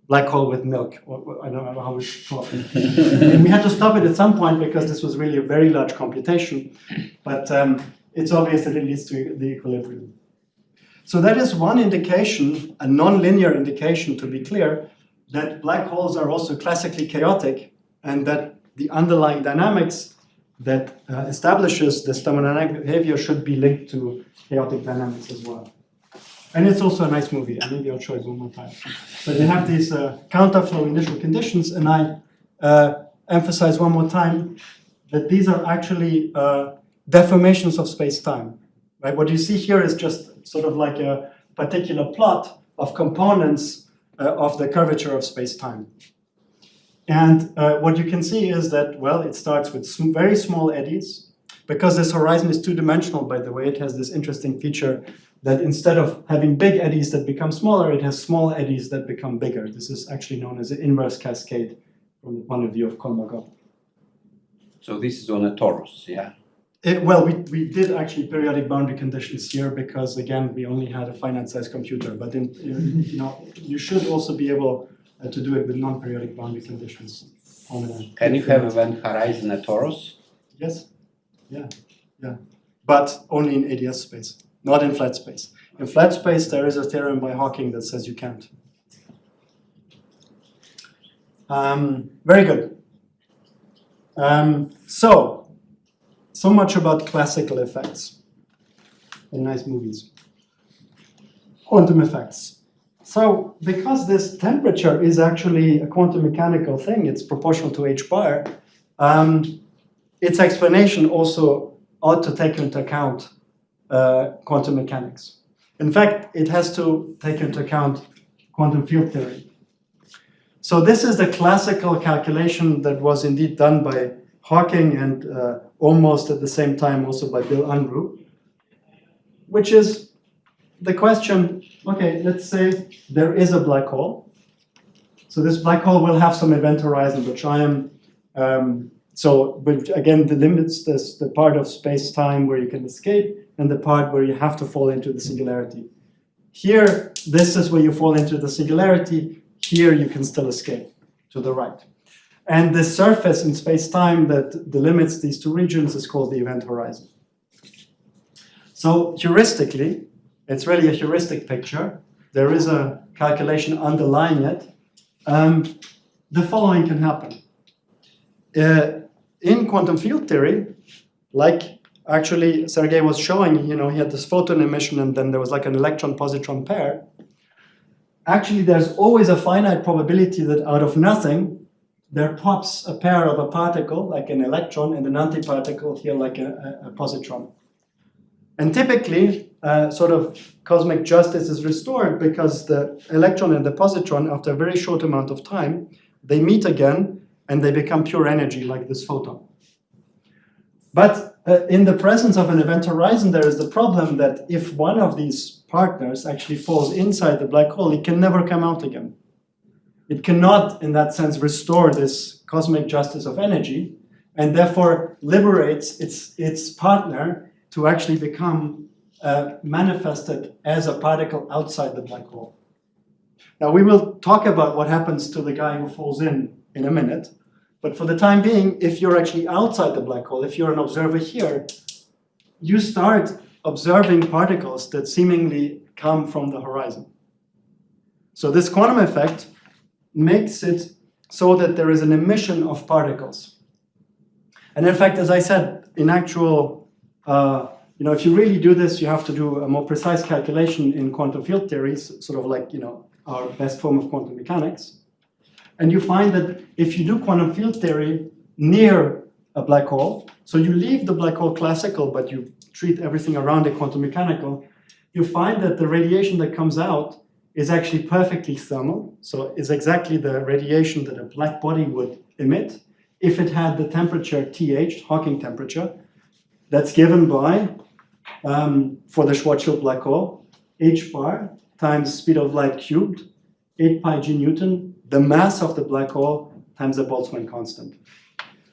D: black hole with milk. Or I don't know how it's called. And we had to stop it at some point because this was really a very large computation. But it's obvious that it leads to the equilibrium. So that is one indication, a non-linear indication, to be clear, that black holes are also classically chaotic, and that the underlying dynamics that establishes this thermodynamic behavior should be linked to chaotic dynamics as well. And it's also a nice movie, and maybe I'll show it one more time. So they have these counterflow initial conditions, and I emphasize one more time that these are actually deformations of space-time. Right? What you see here is just sort of like a particular plot of components of the curvature of space-time. And what you can see is that, well, it starts with very small eddies. Because this horizon is two-dimensional, by the way, it has this interesting feature that instead of having big eddies that become smaller, it has small eddies that become bigger. This is actually known as an inverse cascade from the point of view of Kolmogorov.
E: So this is on a torus, yeah?
D: Well, we did actually periodic boundary conditions here because, again, we only had a finite-sized computer. But you should also be able to do it with non-periodic boundary conditions.
E: Can you have event horizon a torus?
D: Yes. Yeah. But only in ADS space, not in flat space. In flat space, there is a theorem by Hawking that says you can't. Very good. So much about classical effects in nice movies. Quantum effects. So because this temperature is actually a quantum mechanical thing, it's proportional to h bar, its explanation also ought to take into account quantum mechanics. In fact, it has to take into account quantum field theory. So this is the classical calculation that was indeed done by Hawking and almost at the same time also by Bill Unruh, which is the question, okay, let's say there is a black hole. So this black hole will have some event horizon, which I am, but again, delimits the part of space-time where you can escape and the part where you have to fall into the singularity. Here, this is where you fall into the singularity. Here, you can still escape to the right. And the surface in space-time that delimits these two regions is called the event horizon. So heuristically, it's really a heuristic picture. There is a calculation underlying it. The following can happen. In quantum field theory, like actually Sergej was showing, he had this photon emission and then there was like an electron-positron pair. Actually, there's always a finite probability that out of nothing, there pops a pair of a particle, like an electron, and an antiparticle here, like a positron. And typically, sort of cosmic justice is restored because the electron and the positron, after a very short amount of time, they meet again and they become pure energy, like this photon. But in the presence of an event horizon, there is the problem that if one of these partners actually falls inside the black hole, it can never come out again. It cannot, in that sense, restore this cosmic justice of energy, and therefore liberates its partner to actually become manifested as a particle outside the black hole. Now, we will talk about what happens to the guy who falls in a minute, but for the time being, if you're actually outside the black hole, if you're an observer here, you start observing particles that seemingly come from the horizon. So this quantum effect makes it so that there is an emission of particles. And in fact, as I said, in actual, if you really do this, you have to do a more precise calculation in quantum field theories, sort of like, our best form of quantum mechanics. And you find that if you do quantum field theory near a black hole, so you leave the black hole classical, but you treat everything around it quantum mechanical, you find that the radiation that comes out is actually perfectly thermal. So it's exactly the radiation that a black body would emit if it had the temperature TH, Hawking temperature, that's given by, for the Schwarzschild black hole, h bar times speed of light cubed, 8 pi g Newton, the mass of the black hole times the Boltzmann constant.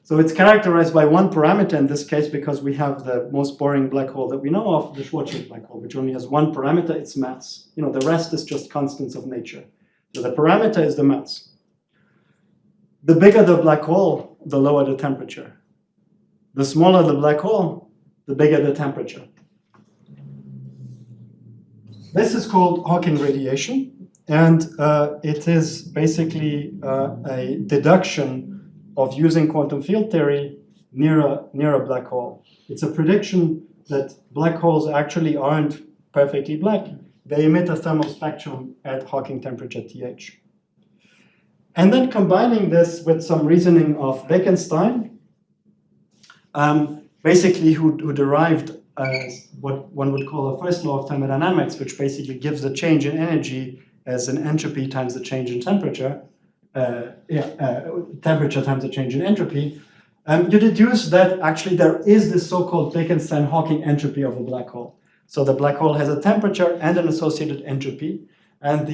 D: So it's characterized by one parameter in this case because we have the most boring black hole that we know of, the Schwarzschild black hole, which only has one parameter, its mass. The rest is just constants of nature. So the parameter is the mass. The bigger the black hole, the lower the temperature. The smaller the black hole, the bigger the temperature. This is called Hawking radiation, and it is basically a deduction of using quantum field theory near a black hole. It's a prediction that black holes actually aren't perfectly black. They emit a thermal spectrum at Hawking temperature TH. And then combining this with some reasoning of Bekenstein, basically who derived what one would call a first law of thermodynamics, which basically gives the change in energy as an entropy times the change in temperature, temperature times the change in entropy, you deduce that actually there is this so-called Bekenstein-Hawking entropy of a black hole. So the black hole has a temperature and an associated entropy, and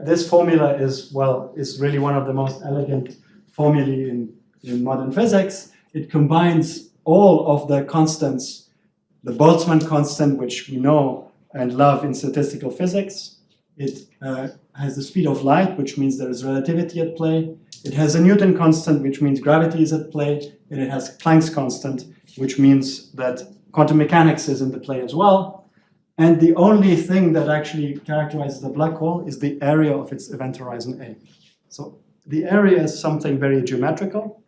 D: this formula is really one of the most elegant formulae in modern physics. It combines all of the constants, the Boltzmann constant, which we know and love in statistical physics. It has the speed of light, which means there is relativity at play. It has a Newton constant, which means gravity is at play. And it has Planck's constant, which means that quantum mechanics is in the play as well. And the only thing that actually characterizes the black hole is the area of its event horizon A. So the area is something very geometrical.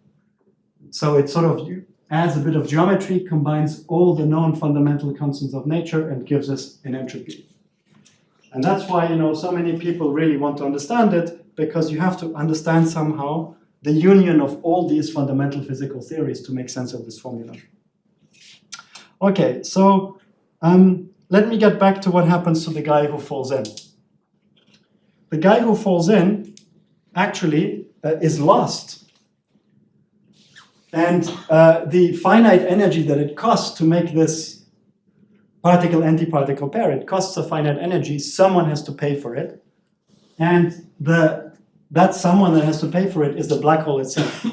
D: So it sort of adds a bit of geometry, combines all the known fundamental constants of nature, and gives us an entropy. And that's why, so many people really want to understand it, because you have to understand somehow the union of all these fundamental physical theories to make sense of this formula. Okay, so let me get back to what happens to the guy who falls in. The guy who falls in actually is lost. And the finite energy that it costs to make this particle-antiparticle pair. It costs a finite energy. Someone has to pay for it. And that someone that has to pay for it is the black hole itself.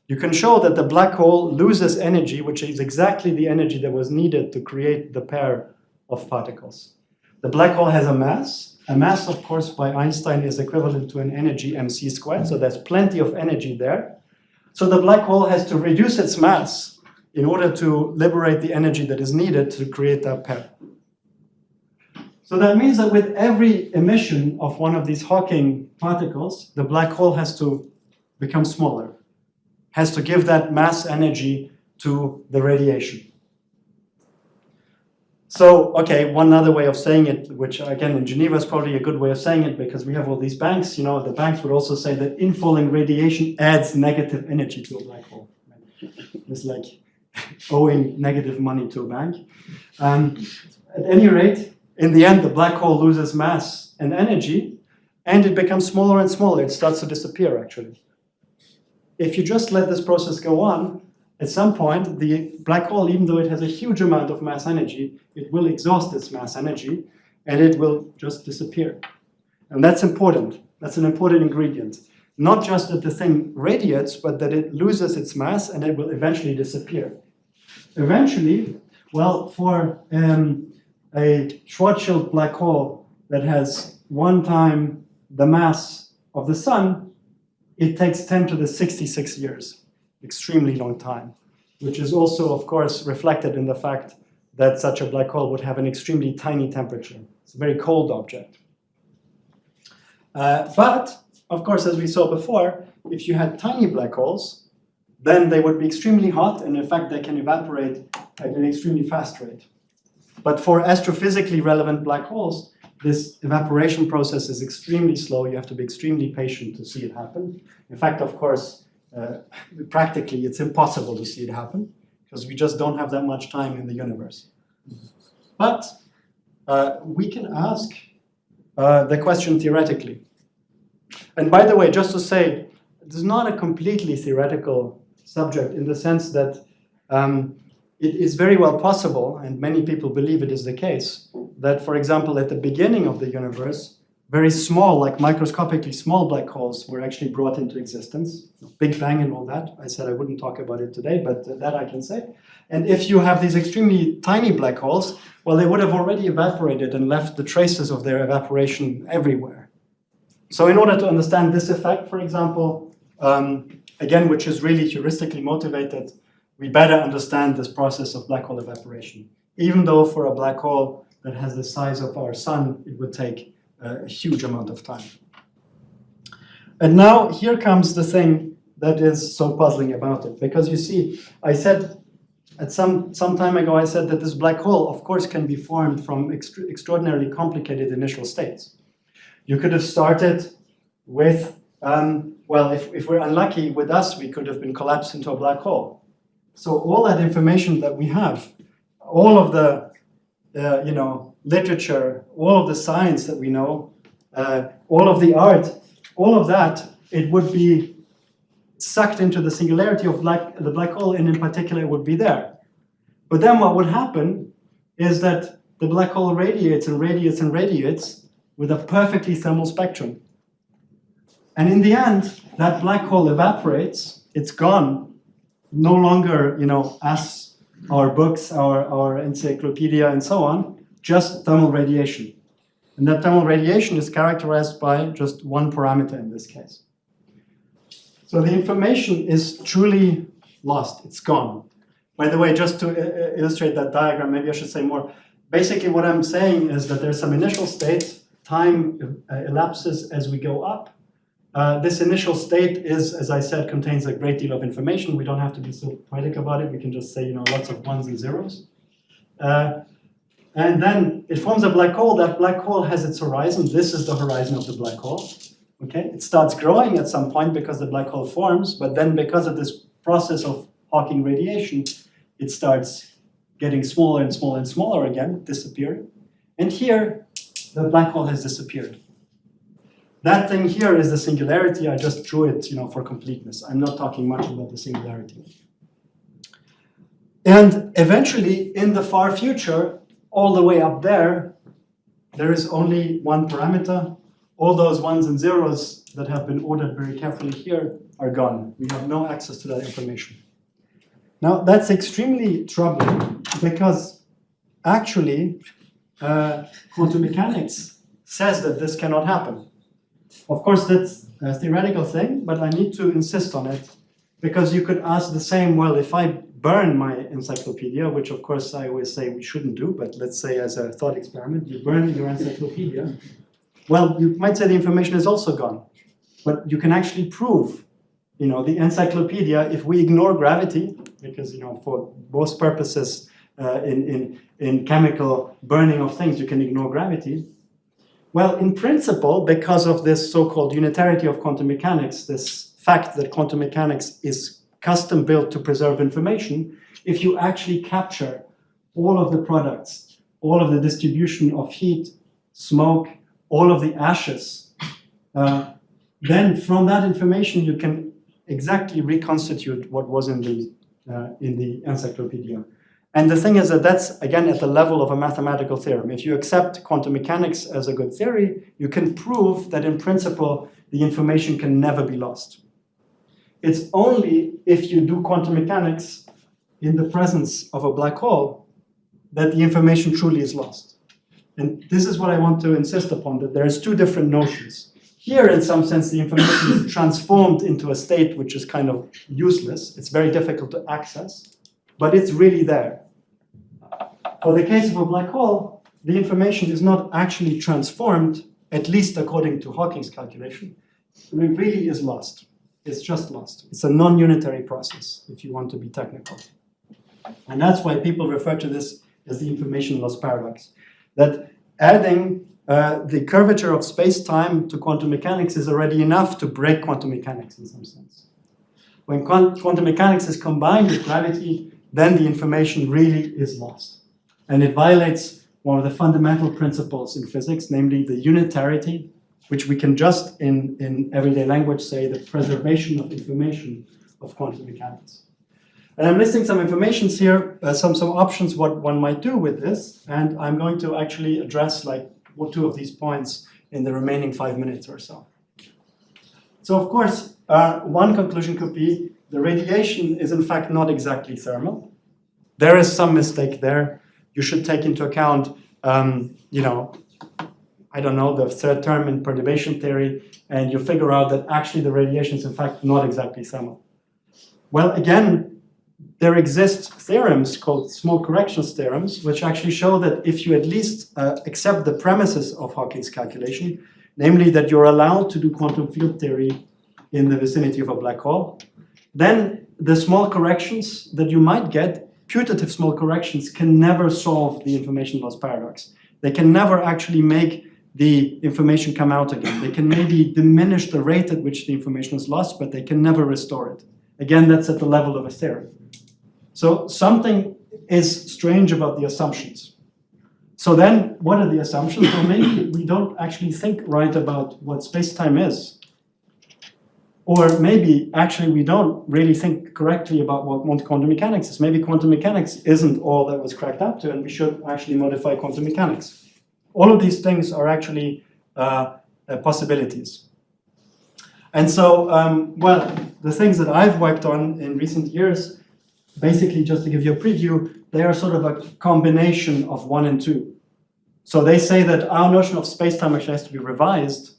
D: You can show that the black hole loses energy, which is exactly the energy that was needed to create the pair of particles. The black hole has a mass. A mass, of course, by Einstein is equivalent to an energy mc squared, so there's plenty of energy there. So the black hole has to reduce its mass in order to liberate the energy that is needed to create that pair. So that means that with every emission of one of these Hawking particles, the black hole has to become smaller, has to give that mass energy to the radiation. So, okay, one other way of saying it, which again in Geneva is probably a good way of saying it because we have all these banks, you know, the banks would also say that infalling radiation adds negative energy to a black hole. It's like owing negative money to a bank. At any rate, in the end, the black hole loses mass and energy, and it becomes smaller and smaller. It starts to disappear, actually. If you just let this process go on, at some point, the black hole, even though it has a huge amount of mass energy, it will exhaust its mass energy, and it will just disappear. And that's important. That's an important ingredient. Not just that the thing radiates, but that it loses its mass, and it will eventually disappear. Eventually, well, for a Schwarzschild black hole that has 1 time the mass of the sun, it takes 10 to the 66 years, extremely long time, which is also, of course, reflected in the fact that such a black hole would have an extremely tiny temperature. It's a very cold object. But, of course, as we saw before, if you had tiny black holes, then they would be extremely hot, and in fact, they can evaporate at an extremely fast rate. But for astrophysically relevant black holes, this evaporation process is extremely slow. You have to be extremely patient to see it happen. In fact, of course, practically, it's impossible to see it happen because we just don't have that much time in the universe. But we can ask the question theoretically. And by the way, just to say, it's not a completely theoretical subject in the sense that it is very well possible, and many people believe it is the case, that, for example, at the beginning of the universe, very small, like microscopically small black holes were actually brought into existence. Big Bang and all that. I said I wouldn't talk about it today, but that I can say. And if you have these extremely tiny black holes, well, they would have already evaporated and left the traces of their evaporation everywhere. So in order to understand this effect, for example, again, which is really heuristically motivated, we better understand this process of black hole evaporation. Even though for a black hole that has the size of our sun, it would take a huge amount of time. And now here comes the thing that is so puzzling about it. Because you see, I said, at some time ago, I said that this black hole, of course, can be formed from extraordinarily complicated initial states. You could have started with, well, if we're unlucky with us, we could have been collapsed into a black hole. So all that information that we have, all of the literature, all of the science that we know, all of the art, all of that, it would be sucked into the singularity of the black hole, and in particular, it would be there. But then what would happen is that the black hole radiates and radiates and radiates with a perfectly thermal spectrum. And in the end, that black hole evaporates, it's gone. No longer, as our books, our encyclopedia, and so on, just thermal radiation. And that thermal radiation is characterized by just one parameter in this case. So the information is truly lost. It's gone. By the way, just to illustrate that diagram, maybe I should say more. Basically, what I'm saying is that there's some initial state. Time elapses as we go up. This initial state is, as I said, contains a great deal of information. We don't have to be so poetic about it. We can just say, lots of ones and zeros. And then it forms a black hole. That black hole has its horizon. This is the horizon of the black hole. Okay, it starts growing at some point because the black hole forms, but then because of this process of Hawking radiation, it starts getting smaller and smaller and smaller again, disappearing. And here, the black hole has disappeared. That thing here is the singularity. I just drew it, for completeness. I'm not talking much about the singularity. And eventually, in the far future, all the way up there, there is only one parameter. All those ones and zeros that have been ordered very carefully here are gone. We have no access to that information. Now, that's extremely troubling because actually quantum mechanics says that this cannot happen. Of course, that's a theoretical thing, but I need to insist on it because you could ask the same, well, if I burn my encyclopedia, which of course I always say we shouldn't do, but let's say as a thought experiment, you burn your encyclopedia, well, you might say the information is also gone, but you can actually prove, the encyclopedia, if we ignore gravity, because, for most purposes in chemical burning of things, you can ignore gravity. Well, in principle, because of this so-called unitarity of quantum mechanics, this fact that quantum mechanics is custom built to preserve information, if you actually capture all of the products, all of the distribution of heat, smoke, all of the ashes, then from that information you can exactly reconstitute what was in the encyclopedia. And the thing is that that's, again, at the level of a mathematical theorem. If you accept quantum mechanics as a good theory, you can prove that in principle the information can never be lost. It's only if you do quantum mechanics in the presence of a black hole that the information truly is lost. And this is what I want to insist upon, that there's two different notions. Here, in some sense, the information is transformed into a state which is kind of useless. It's very difficult to access, but it's really there. For the case of a black hole, the information is not actually transformed, at least according to Hawking's calculation. It really is lost. It's just lost. It's a non-unitary process, if you want to be technical. And that's why people refer to this as the information loss paradox. That adding the curvature of space-time to quantum mechanics is already enough to break quantum mechanics in some sense. When quantum mechanics is combined with gravity, then the information really is lost. And it violates one of the fundamental principles in physics, namely the unitarity, which we can just in everyday language say the preservation of information of quantum mechanics. And I'm listing some informations here, some options what one might do with this, and I'm going to actually address two of these points in the remaining 5 minutes or so. So of course, one conclusion could be the radiation is in fact not exactly thermal. There is some mistake there. You should take into account, I don't know, the third term in perturbation theory, and you figure out that actually the radiation is in fact not exactly thermal. Well, again, there exist theorems called small corrections theorems, which actually show that if you at least accept the premises of Hawking's calculation, namely that you're allowed to do quantum field theory in the vicinity of a black hole, then the small corrections that you might get, putative small corrections, can never solve the information loss paradox. They can never actually make the information come out again. They can maybe diminish the rate at which the information is lost, but they can never restore it. Again, that's at the level of a theory. So something is strange about the assumptions. So then, what are the assumptions? Well, maybe we don't actually think right about what space-time is. Or maybe, actually, we don't really think correctly about what quantum mechanics is. Maybe quantum mechanics isn't all that was cracked up to, and we should actually modify quantum mechanics. All of these things are actually possibilities. And so, well, the things that I've worked on in recent years, basically, just to give you a preview, they are sort of a combination of 1 and 2. So they say that our notion of space-time actually has to be revised,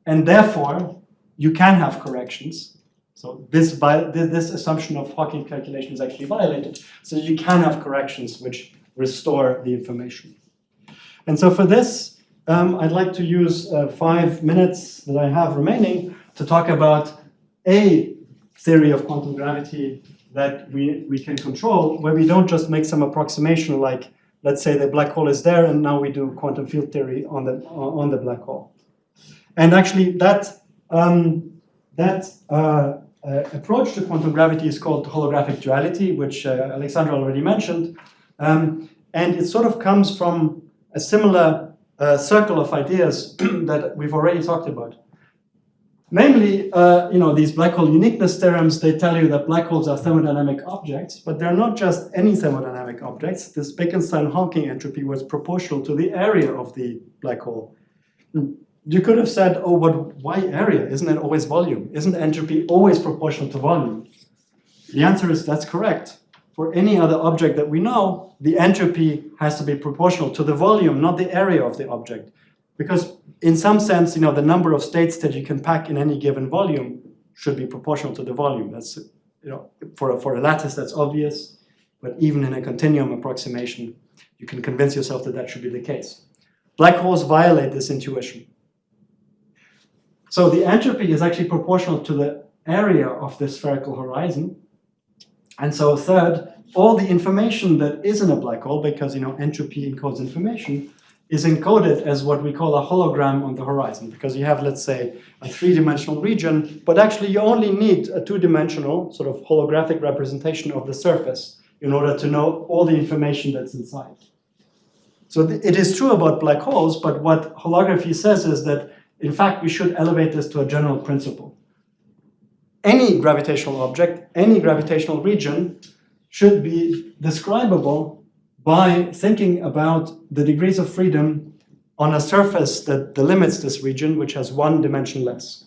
D: and therefore, you can have corrections. So this assumption of Hawking calculation is actually violated. So you can have corrections which restore the information. And so for this, I'd like to use 5 minutes that I have remaining to talk about a theory of quantum gravity that we can control, where we don't just make some approximation like, let's say the black hole is there, and now we do quantum field theory on the black hole. And actually, that approach to quantum gravity is called holographic duality, which Alexandra already mentioned. And it sort of comes from a similar circle of ideas that we've already talked about. Namely, these black hole uniqueness theorems, they tell you that black holes are thermodynamic objects, but they're not just any thermodynamic objects. This Bekenstein-Hawking entropy was proportional to the area of the black hole. You could have said, oh, but why area? Isn't it always volume? Isn't entropy always proportional to volume? The answer is that's correct. For any other object that we know, the entropy has to be proportional to the volume, not the area of the object. Because in some sense, the number of states that you can pack in any given volume should be proportional to the volume. That's, for a lattice, that's obvious. But even in a continuum approximation, you can convince yourself that that should be the case. Black holes violate this intuition. So the entropy is actually proportional to the area of the spherical horizon. And so third, all the information that is in a black hole, because entropy encodes information, is encoded as what we call a hologram on the horizon. Because you have, let's say, a three-dimensional region, but actually you only need a two-dimensional sort of holographic representation of the surface in order to know all the information that's inside. So it is true about black holes, but what holography says is that, in fact, we should elevate this to a general principle. Any gravitational object, any gravitational region should be describable by thinking about the degrees of freedom on a surface that delimits this region, which has one dimension less.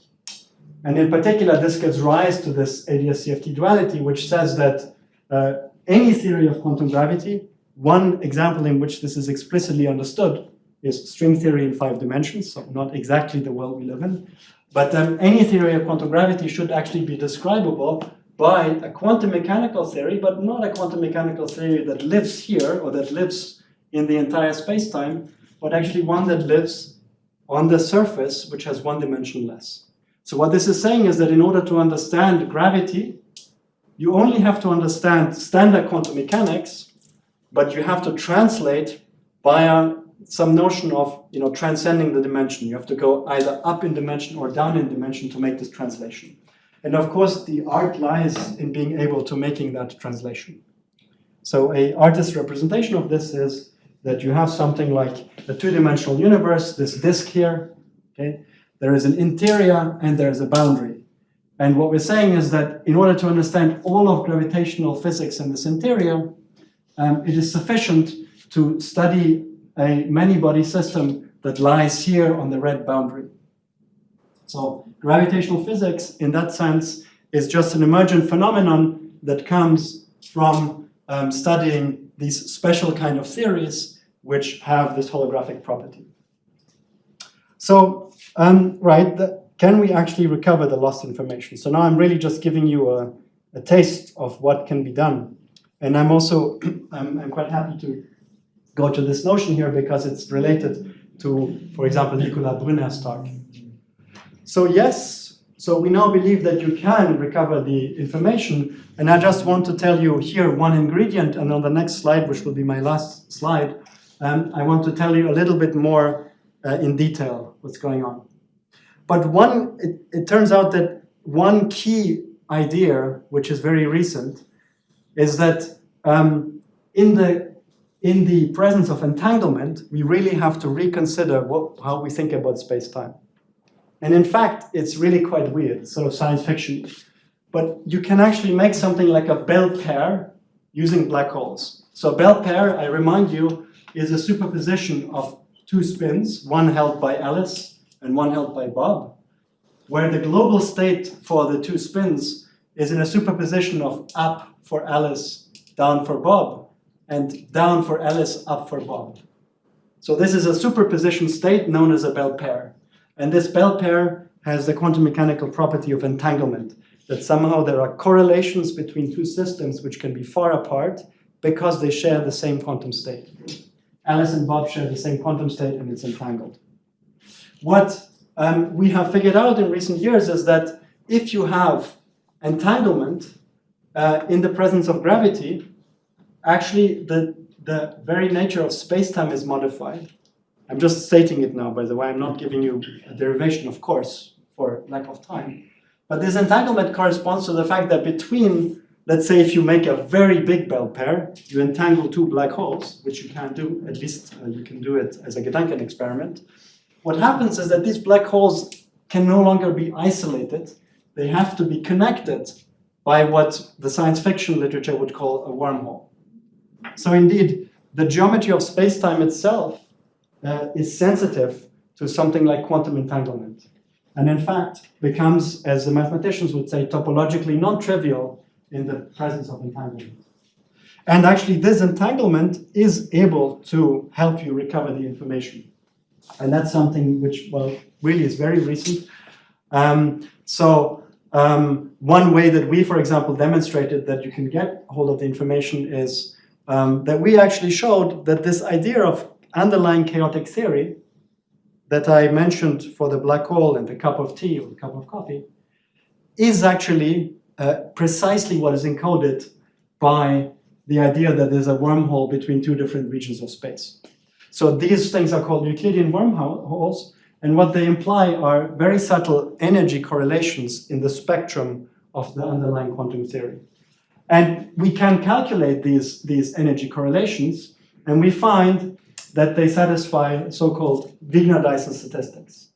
D: And in particular, this gives rise to this ADS-CFT duality, which says that any theory of quantum gravity, one example in which this is explicitly understood is string theory in 5 dimensions, so not exactly the world we live in. But any theory of quantum gravity should actually be describable by a quantum mechanical theory, but not a quantum mechanical theory that lives here or that lives in the entire space-time, but actually one that lives on the surface, which has one dimension less. So what this is saying is that in order to understand gravity, you only have to understand standard quantum mechanics, but you have to translate via some notion of transcending the dimension. You have to go either up in dimension or down in dimension to make this translation. And of course, the art lies in being able to making that translation. So an artist's representation of this is that you have something like a two-dimensional universe, this disk here. Okay? There is an interior and there is a boundary. And what we're saying is that in order to understand all of gravitational physics in this interior, it is sufficient to study a many-body system that lies here on the red boundary. So gravitational physics, in that sense, is just an emergent phenomenon that comes from studying these special kind of theories which have this holographic property. So, can we actually recover the lost information? So now I'm really just giving you a taste of what can be done. And I'm also, I'm quite happy to go to this notion here because it's related to, for example, Nicolas Brunner's talk. So yes, so we now believe that you can recover the information, and I just want to tell you here one ingredient, and on the next slide, which will be my last slide, I want to tell you a little bit more in detail what's going on. But it turns out that one key idea, which is very recent, is that in the presence of entanglement, we really have to reconsider how we think about space-time. And in fact, it's really quite weird, sort of science fiction. But you can actually make something like a bell pair using black holes. So a bell pair, I remind you, is a superposition of two spins, one held by Alice and one held by Bob, where the global state for the two spins is in a superposition of up for Alice, down for Bob, and down for Alice, up for Bob. So this is a superposition state known as a bell pair. And this bell pair has the quantum mechanical property of entanglement, that somehow there are correlations between two systems which can be far apart because they share the same quantum state. Alice and Bob share the same quantum state and it's entangled. What we have figured out in recent years is that if you have entanglement in the presence of gravity, actually the very nature of space-time is modified. I'm just stating it now, by the way. I'm not giving you a derivation, of course, for lack of time. But this entanglement corresponds to the fact that between, let's say if you make a very big bell pair, you entangle two black holes, which you can do, at least you can do it as a Gedanken experiment. What happens is that these black holes can no longer be isolated. They have to be connected by what the science fiction literature would call a wormhole. So indeed, the geometry of space-time itself is sensitive to something like quantum entanglement. And in fact, becomes, as the mathematicians would say, topologically non-trivial in the presence of entanglement. And actually, this entanglement is able to help you recover the information. And that's something which, well, really is very recent. One way that we, for example, demonstrated that you can get hold of the information is that we actually showed that this idea of underlying chaotic theory that I mentioned for the black hole and the cup of tea or the cup of coffee is actually precisely what is encoded by the idea that there's a wormhole between two different regions of space. So these things are called Euclidean wormholes, and what they imply are very subtle energy correlations in the spectrum of the underlying quantum theory. And we can calculate these energy correlations, and we find that they satisfy so-called Wigner-Dyson statistics.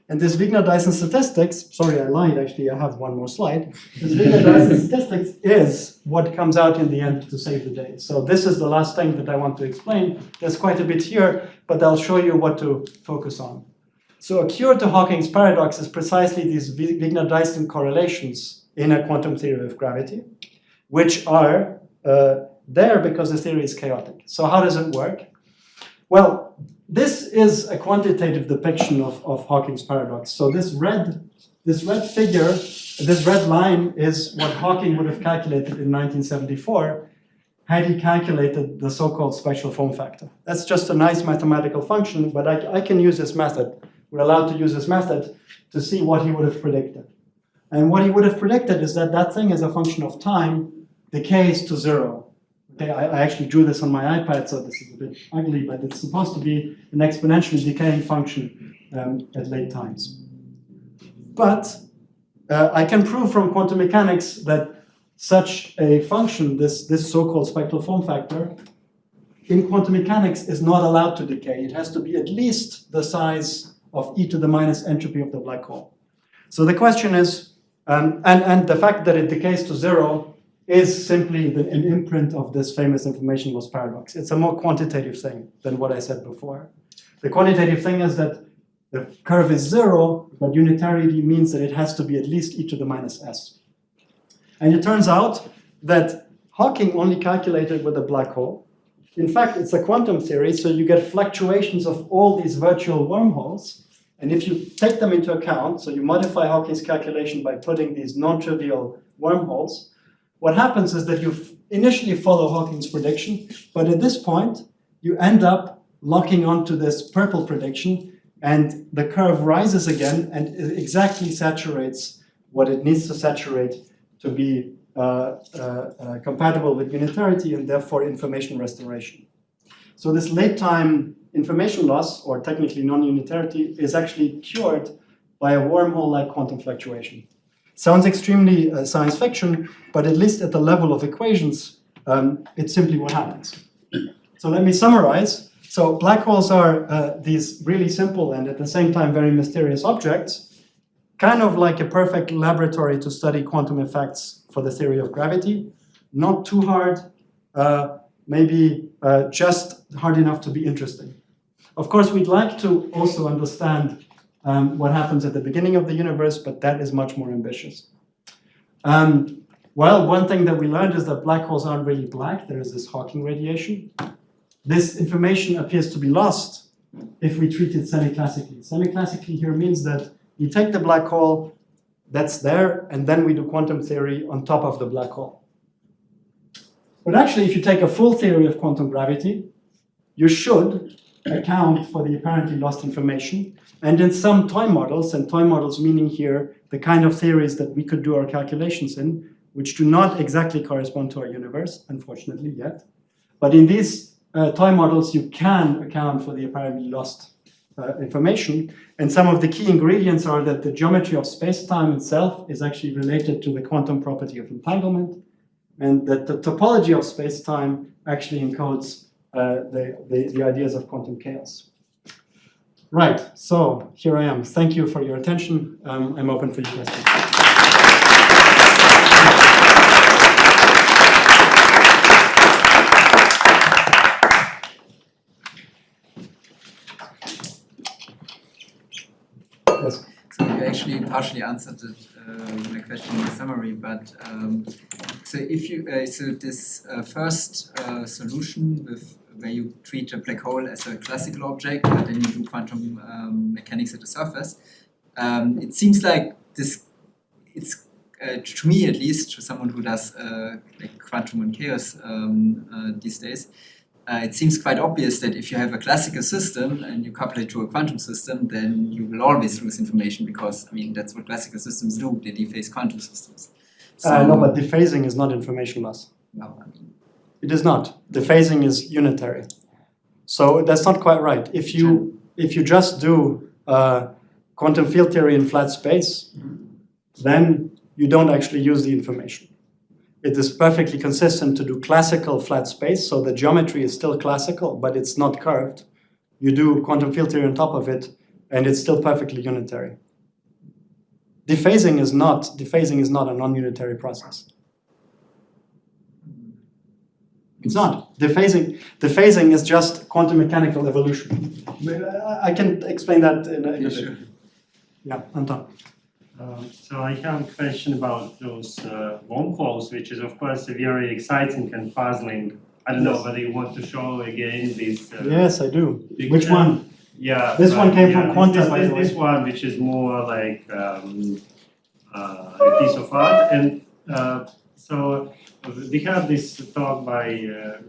D: And this Wigner-Dyson statistics, sorry, I lied, actually, I have one more slide. This Wigner-Dyson statistics is what comes out in the end to save the day. So this is the last thing that I want to explain. There's quite a bit here, but I'll show you what to focus on. So a cure to Hawking's paradox is precisely these Wigner-Dyson correlations in a quantum theory of gravity, which are there because the theory is chaotic. So how does it work? Well, this is a quantitative depiction of Hawking's paradox. So this red figure, this red line is what Hawking would have calculated in 1974 had he calculated the so-called special form factor. That's just a nice mathematical function, but I can use this method. We're allowed to use this method to see what he would have predicted. And what he would have predicted is that that thing as a function of time decays to zero. Okay, I actually drew this on my iPad, so this is a bit ugly, but it's supposed to be an exponentially decaying function at late times. But I can prove from quantum mechanics that such a function, this so-called spectral form factor, in quantum mechanics is not allowed to decay. It has to be at least the size of e to the minus entropy of the black hole. So the question is, and the fact that it decays to zero is simply an imprint of this famous information loss paradox. It's a more quantitative thing than what I said before. The quantitative thing is that the curve is zero, but unitarity means that it has to be at least e to the minus s. And it turns out that Hawking only calculated with a black hole. In fact, it's a quantum theory, so you get fluctuations of all these virtual wormholes. And if you take them into account, so you modify Hawking's calculation by putting these non-trivial wormholes, what happens is that you initially follow Hawking's prediction, but at this point, you end up locking onto this purple prediction, and the curve rises again and it exactly saturates what it needs to saturate to be compatible with unitarity and therefore information restoration. So this late time information loss, or technically non-unitarity, is actually cured by a wormhole-like quantum fluctuation. Sounds extremely science fiction, but at least at the level of equations, it's simply what happens. So let me summarize. So black holes are these really simple and at the same time very mysterious objects, kind of like a perfect laboratory to study quantum effects for the theory of gravity. Not too hard, maybe just hard enough to be interesting. Of course, we'd like to also understand what happens at the beginning of the universe, but that is much more ambitious. Well, one thing that we learned is that black holes aren't really black. There is this Hawking radiation. This information appears to be lost if we treat it semi-classically. Semi-classically here means that we take the black hole that's there, and then we do quantum theory on top of the black hole. But actually, if you take a full theory of quantum gravity, you should account for the apparently lost information. And in some toy models, and toy models meaning here the kind of theories that we could do our calculations in, which do not exactly correspond to our universe, unfortunately yet. But in these toy models, you can account for the apparently lost information. And some of the key ingredients are that the geometry of space-time itself is actually related to the quantum property of entanglement, and that the topology of space-time actually encodes the ideas of quantum chaos. Right, so here I am. Thank you for your attention. I'm open for your questions. Yes.
F: So you actually partially answered my question in the summary, but so if you so this first solution with where you treat a black hole as a classical object, but then you do quantum mechanics at the surface, it seems like this. It's to me at least, to someone who does like quantum and chaos these days. It seems quite obvious that if you have a classical system and you couple it to a quantum system, then you will always lose information because, I mean, that's what classical systems do. They dephase quantum systems. So,
D: No, but dephasing is not information loss.
F: no, I mean,
D: It is not. Dephasing is unitary. So that's not quite right. If you just do quantum field theory in flat space, then you don't actually use the information. It is perfectly consistent to do classical flat space, so the geometry is still classical, but it's not curved. You do quantum field theory on top of it, and it's still perfectly unitary. Dephasing is not a non-unitary process. It's not. Dephasing is just quantum mechanical evolution. I can explain that in a bit.
F: sure.
D: Yeah, Anton.
G: So I have a question about those wormholes, which is of course very exciting and puzzling. I don't know whether you want to show again this.
D: Yes, I do. Which one?
G: Yeah.
D: This one came from Quanta, by the way.
G: This one, which is more like a piece of art, and so we have this talk by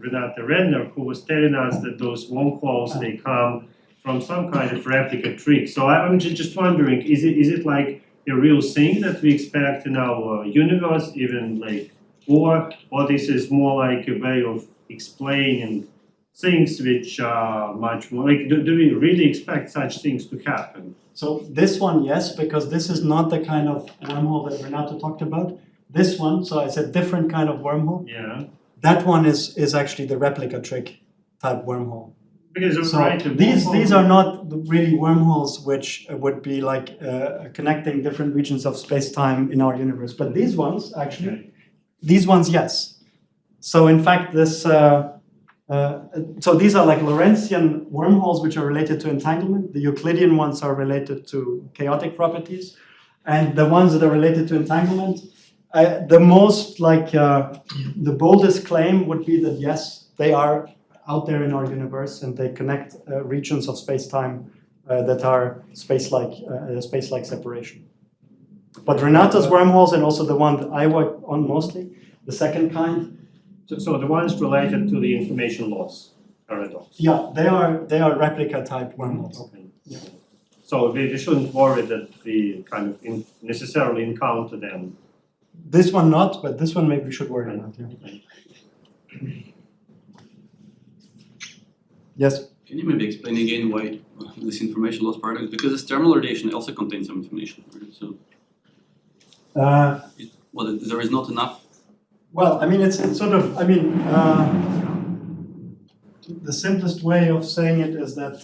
G: Renate Renner, who was telling us that those wormholes they come from some kind of replica trick. So I'm just wondering, is it like a real thing that we expect in our universe, even like, or this is more like a way of explaining things which are much more like, do we really expect such things to happen?
D: So this one, yes, because this is not the kind of wormhole that Renato talked about. This one, so it's a different kind of wormhole.
G: Yeah.
D: That one is actually the replica trick type wormhole.
G: Because
D: So these are not really wormholes which would be like connecting different regions of space-time in our universe. But these ones, actually, these ones, yes. So in fact, this so these are like Lorentzian wormholes which are related to entanglement. The Euclidean ones are related to chaotic properties. And the ones that are related to entanglement, the most like the boldest claim would be that yes, they are out there in our universe, and they connect regions of space-time that are space-like separation. But Renato's wormholes, and also the one that I work on mostly, the second kind.
G: So the ones related to the information loss paradox.
D: Yeah, they are replica type wormholes.
G: Okay. Yeah. So we shouldn't worry that we kind of necessarily encounter them.
D: This one not, but this one maybe we should worry about. Yeah. Yes.
H: Can you maybe explain again why this information loss paradox? Because this thermal radiation also contains some information, right? So, well, there is not enough.
D: Well, I mean, it's sort of. I mean, the simplest way of saying it is that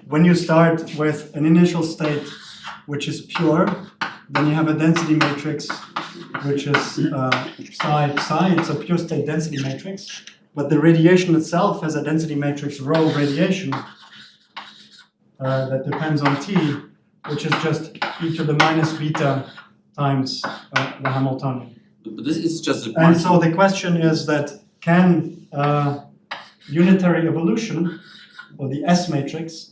D: when you start with an initial state which is pure, then you have a density matrix which is psi. It's a pure state density matrix, but the radiation itself has a density matrix rho radiation that depends on t, which is just e to the minus beta times the Hamiltonian.
H: But this is just a
D: And so the question is that can unitary evolution, or the S matrix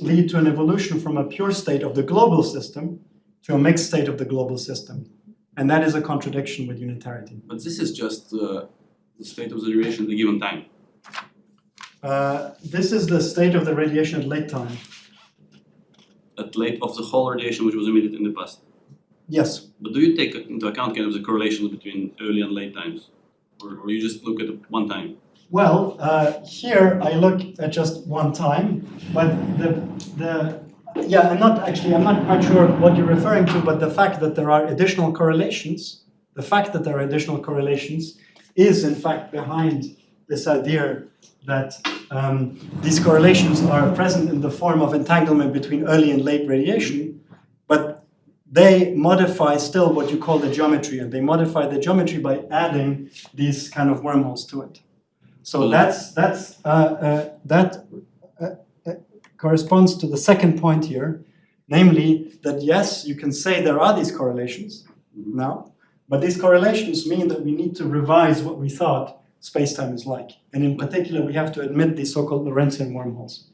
D: lead to an evolution from a pure state of the global system to a mixed state of the global system. And that is a contradiction with unitarity.
H: But this is just the state of the radiation at a given time.
D: This is the state of the radiation at late time.
H: At late of the whole radiation which was emitted in the past.
D: Yes.
H: But do you take into account kind of the correlations between early and late times? Or you just look at one time?
D: Well, here I look at just one time, but I'm not quite sure what you're referring to, but the fact that there are additional correlations, is in fact behind this idea that these correlations are present in the form of entanglement between early and late radiation, but they modify still what you call the geometry, and they modify the geometry by adding these kind of wormholes to it. So that corresponds to the second point here, namely that yes, you can say there are these correlations now, but these correlations mean that we need to revise what we thought space-time is like. And in particular, we have to admit these so-called Lorentzian wormholes.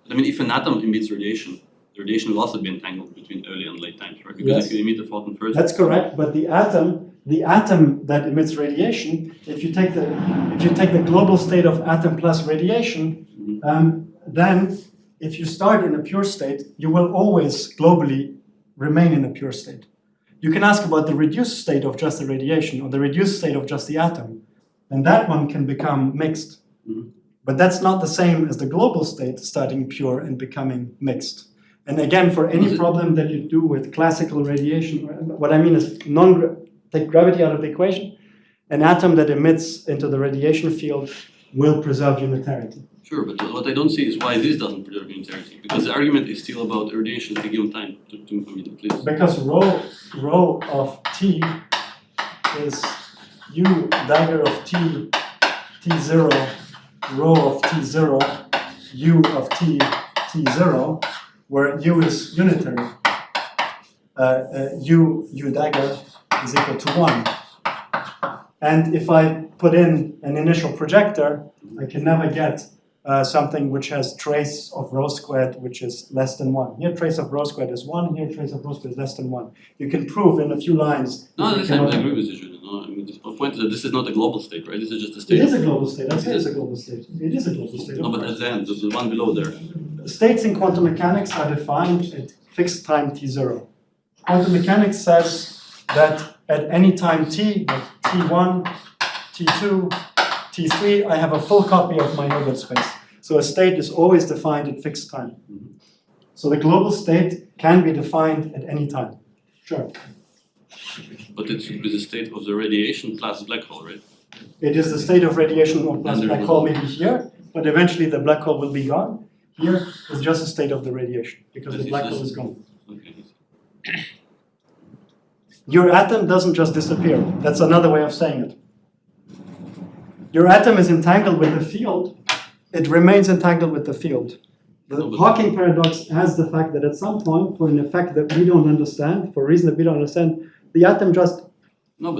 H: I mean, if an atom emits radiation, the radiation will also be entangled between early and late times, right? Because
D: Yes.
H: if you emit a photon first...
D: That's correct, but the atom that emits radiation, if you take the global state of atom plus radiation, then if you start in a pure state, you will always globally remain in a pure state. You can ask about the reduced state of just the radiation or the reduced state of just the atom, and that one can become mixed. But that's not the same as the global state starting pure and becoming mixed. And again, for any problem that you do with classical radiation, what I mean is take gravity out of the equation, an atom that emits into the radiation field will preserve unitarity.
H: Sure, but what I don't see is why this doesn't preserve unitarity, because the argument is still about radiation at a given time. Please.
D: Because rho of t is u dagger of t, t0, rho of t0, u of t, t0, where u is unitary. U dagger is equal to 1. And if I put in an initial projector, I can never get something which has trace of rho squared, which is less than 1. Here trace of rho squared is 1, here trace of rho squared is less than 1. You can prove in a few lines.
H: No, I agree with you, Julian. No, I mean, the point is that this is not a global state, right? This is just a state.
D: It is a global state. I say it's a global state. It is a global state.
H: No, but at the end, the one below there.
D: States in quantum mechanics are defined at fixed time t0. Quantum mechanics says that at any time t, like t1, t2, t3, I have a full copy of my Hilbert space. So a state is always defined at fixed time. So the global state can be defined at any time. Sure.
H: But it should be the state of the radiation plus black hole, right?
D: It is the state of radiation or plus black hole maybe here, but eventually the black hole will be gone. Here is just a state of the radiation because the black hole is gone.
H: Okay.
D: Your atom doesn't just disappear. That's another way of saying it. Your atom is entangled with the field. It remains entangled with the field. The Hawking paradox has the fact that at some point, for an effect that we don't understand, for a reason that we don't understand, the atom just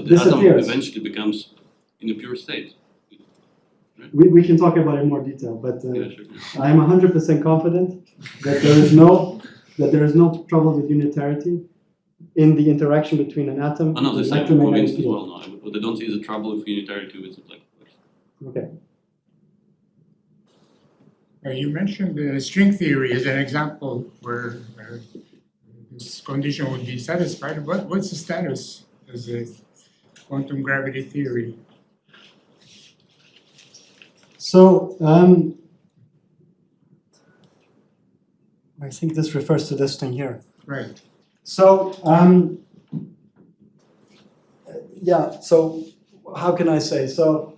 D: disappears.
H: Atom eventually becomes in a pure state. Right?
D: We can talk about it in more detail, but
H: Yeah, sure.
D: I am 100% confident that there is no trouble with unitarity in the interaction between an atom
H: I know
D: and
H: this
D: an
H: I'm
D: electromagnetic
H: convinced as well
D: field.
H: now. What I don't see is a trouble with unitarity with the black holes.
D: Okay.
I: You mentioned the string theory as an example where this condition would be satisfied. What's the status as a quantum gravity theory?
D: So, I think this refers to this thing here.
I: Right.
D: So, yeah, so how can I say? So,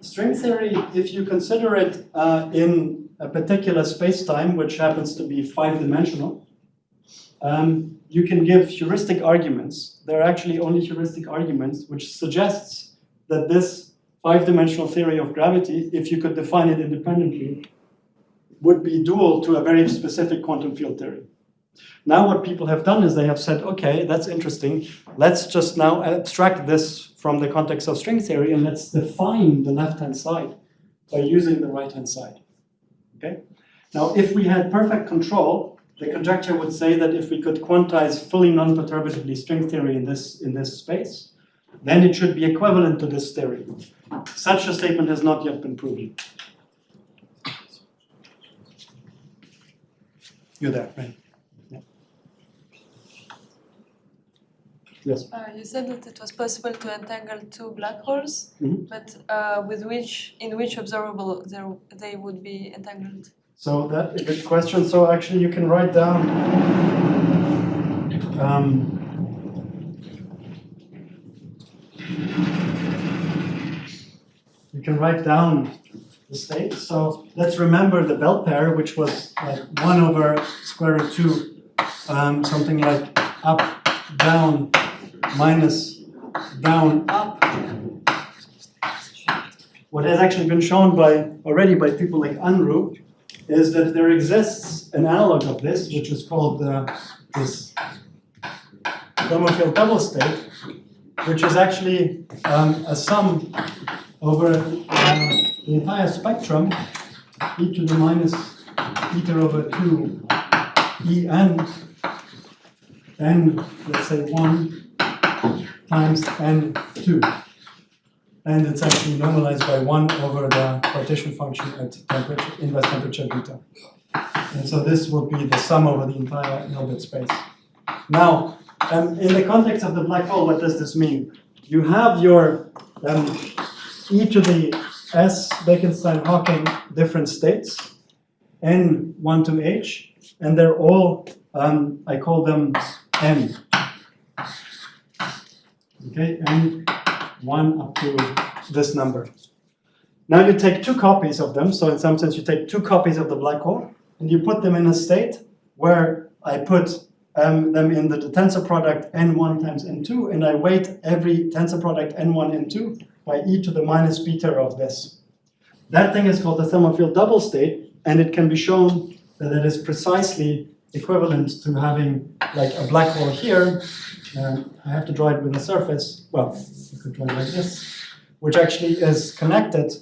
D: string theory, if you consider it in a particular space-time, which happens to be 5-dimensional, you can give heuristic arguments. There are actually only heuristic arguments, which suggests that this 5-dimensional theory of gravity, if you could define it independently, would be dual to a very specific quantum field theory. Now what people have done is they have said, okay, that's interesting. Let's just now abstract this from the context of string theory and let's define the left-hand side by using the right-hand side. Okay? Now, if we had perfect control, the conjecture would say that if we could quantize fully non-perturbatively string theory in this space, then it should be equivalent to this theory. Such a statement has not yet been proven. You're there, right? Yeah. Yes.
A: You said that it was possible to entangle two black holes, but in which observable they would be entangled?
D: So that's a good question. So actually you can write down can write down the state. So let's remember the bell pair, which was like 1 over square root 2, something like up, down, minus, down, up. What has actually been shown already by people like Unruh is that there exists an analog of this, which is called this thermophile double state, which is actually a sum over the entire spectrum, e to the minus eta over 2 En, n, let's say 1 times n2. And it's actually normalized by 1 over the partition function at temperature, inverse temperature beta. And so this would be the sum over the entire Hilbert space. Now, in the context of the black hole, what does this mean? You have your e to the s Bekenstein-Hawking different states, n1 to h, and they're all, I call them n. Okay, n1 up to this number. Now you take 2 copies of them, so in some sense you take 2 copies of the black hole, and you put them in a state where I put them in the tensor product n1 times n2, and I weight every tensor product n1, n2 by e to the minus beta of this. That thing is called the thermophile double state, and it can be shown that it is precisely equivalent to having like a black hole here. I have to draw it with a surface. Well, you could draw it like this, which actually is connected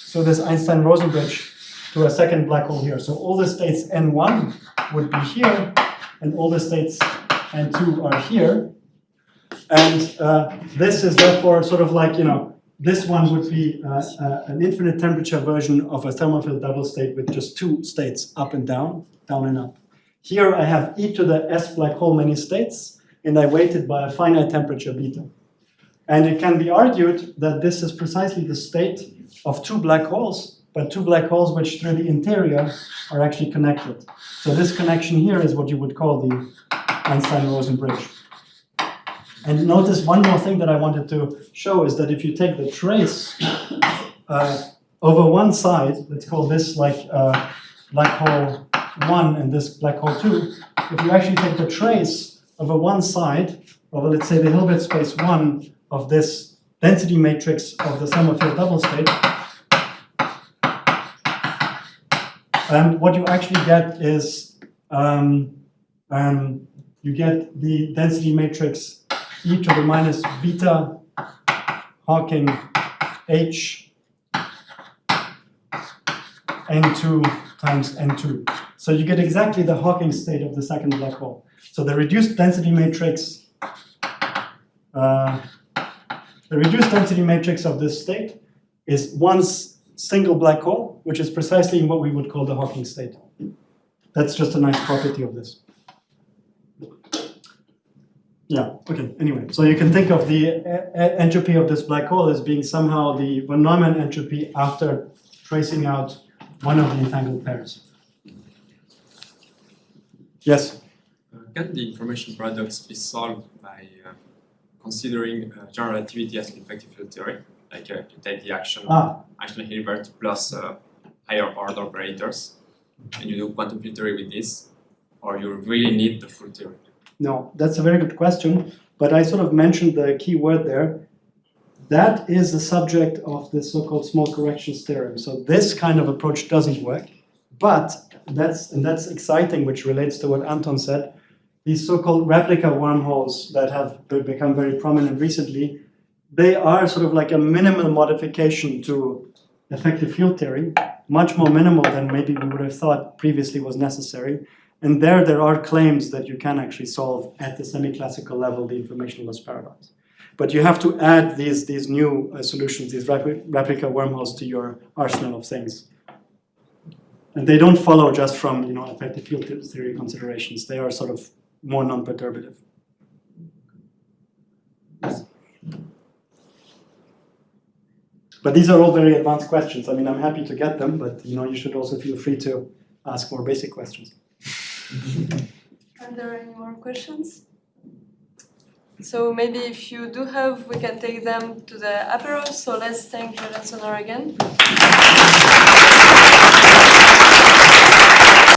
D: through this Einstein-Rosen bridge to a second black hole here. So all the states n1 would be here, and all the states n2 are here. And this is therefore sort of like, this one would be an infinite temperature version of a thermophile double state with just 2 states, up and down and up. Here I have e to the s black hole many states, and I weight it by a finite temperature beta. And it can be argued that this is precisely the state of 2 black holes, but 2 black holes which through the interior are actually connected. So this connection here is what you would call the Einstein-Rosen bridge. And notice one more thing that I wanted to show is that if you take the trace over one side, let's call this like black hole 1 and this black hole 2, if you actually take the trace over one side, over let's say the Hilbert space 1 of this density matrix of the thermophile double state, what you actually get is you get the density matrix e to the minus beta Hawking h n2 times n2. So you get exactly the Hawking state of the second black hole. So the reduced density matrix of this state is one single black hole, which is precisely what we would call the Hawking state. That's just a nice property of this. Yeah, okay, anyway. So you can think of the entropy of this black hole as being somehow the von Neumann entropy after tracing out one of the entangled pairs. Yes?
J: Can the information paradox be solved by considering general relativity as an effective field theory? Like you take the action Einstein-Hilbert plus higher order operators, and you do quantum field theory with this, or you really need the full theory?
D: No, that's a very good question, but I sort of mentioned the key word there. That is the subject of the so-called small corrections theorem. So this kind of approach doesn't work, but that's exciting, which relates to what Anton said. These so-called replica wormholes that have become very prominent recently, they are sort of like a minimal modification to effective field theory, much more minimal than maybe we would have thought previously was necessary. And there are claims that you can actually solve at the semi-classical level the information-loss paradox. But you have to add these new solutions, these replica wormholes to your arsenal of things. And they don't follow just from effective field theory considerations. They are sort of more non-perturbative. But these are all very advanced questions. I mean, I'm happy to get them, but you should also feel free to ask more basic questions.
A: Are there any more questions? So maybe if you do have, we can take them to the apéro. So let's thank Julian Sonner again.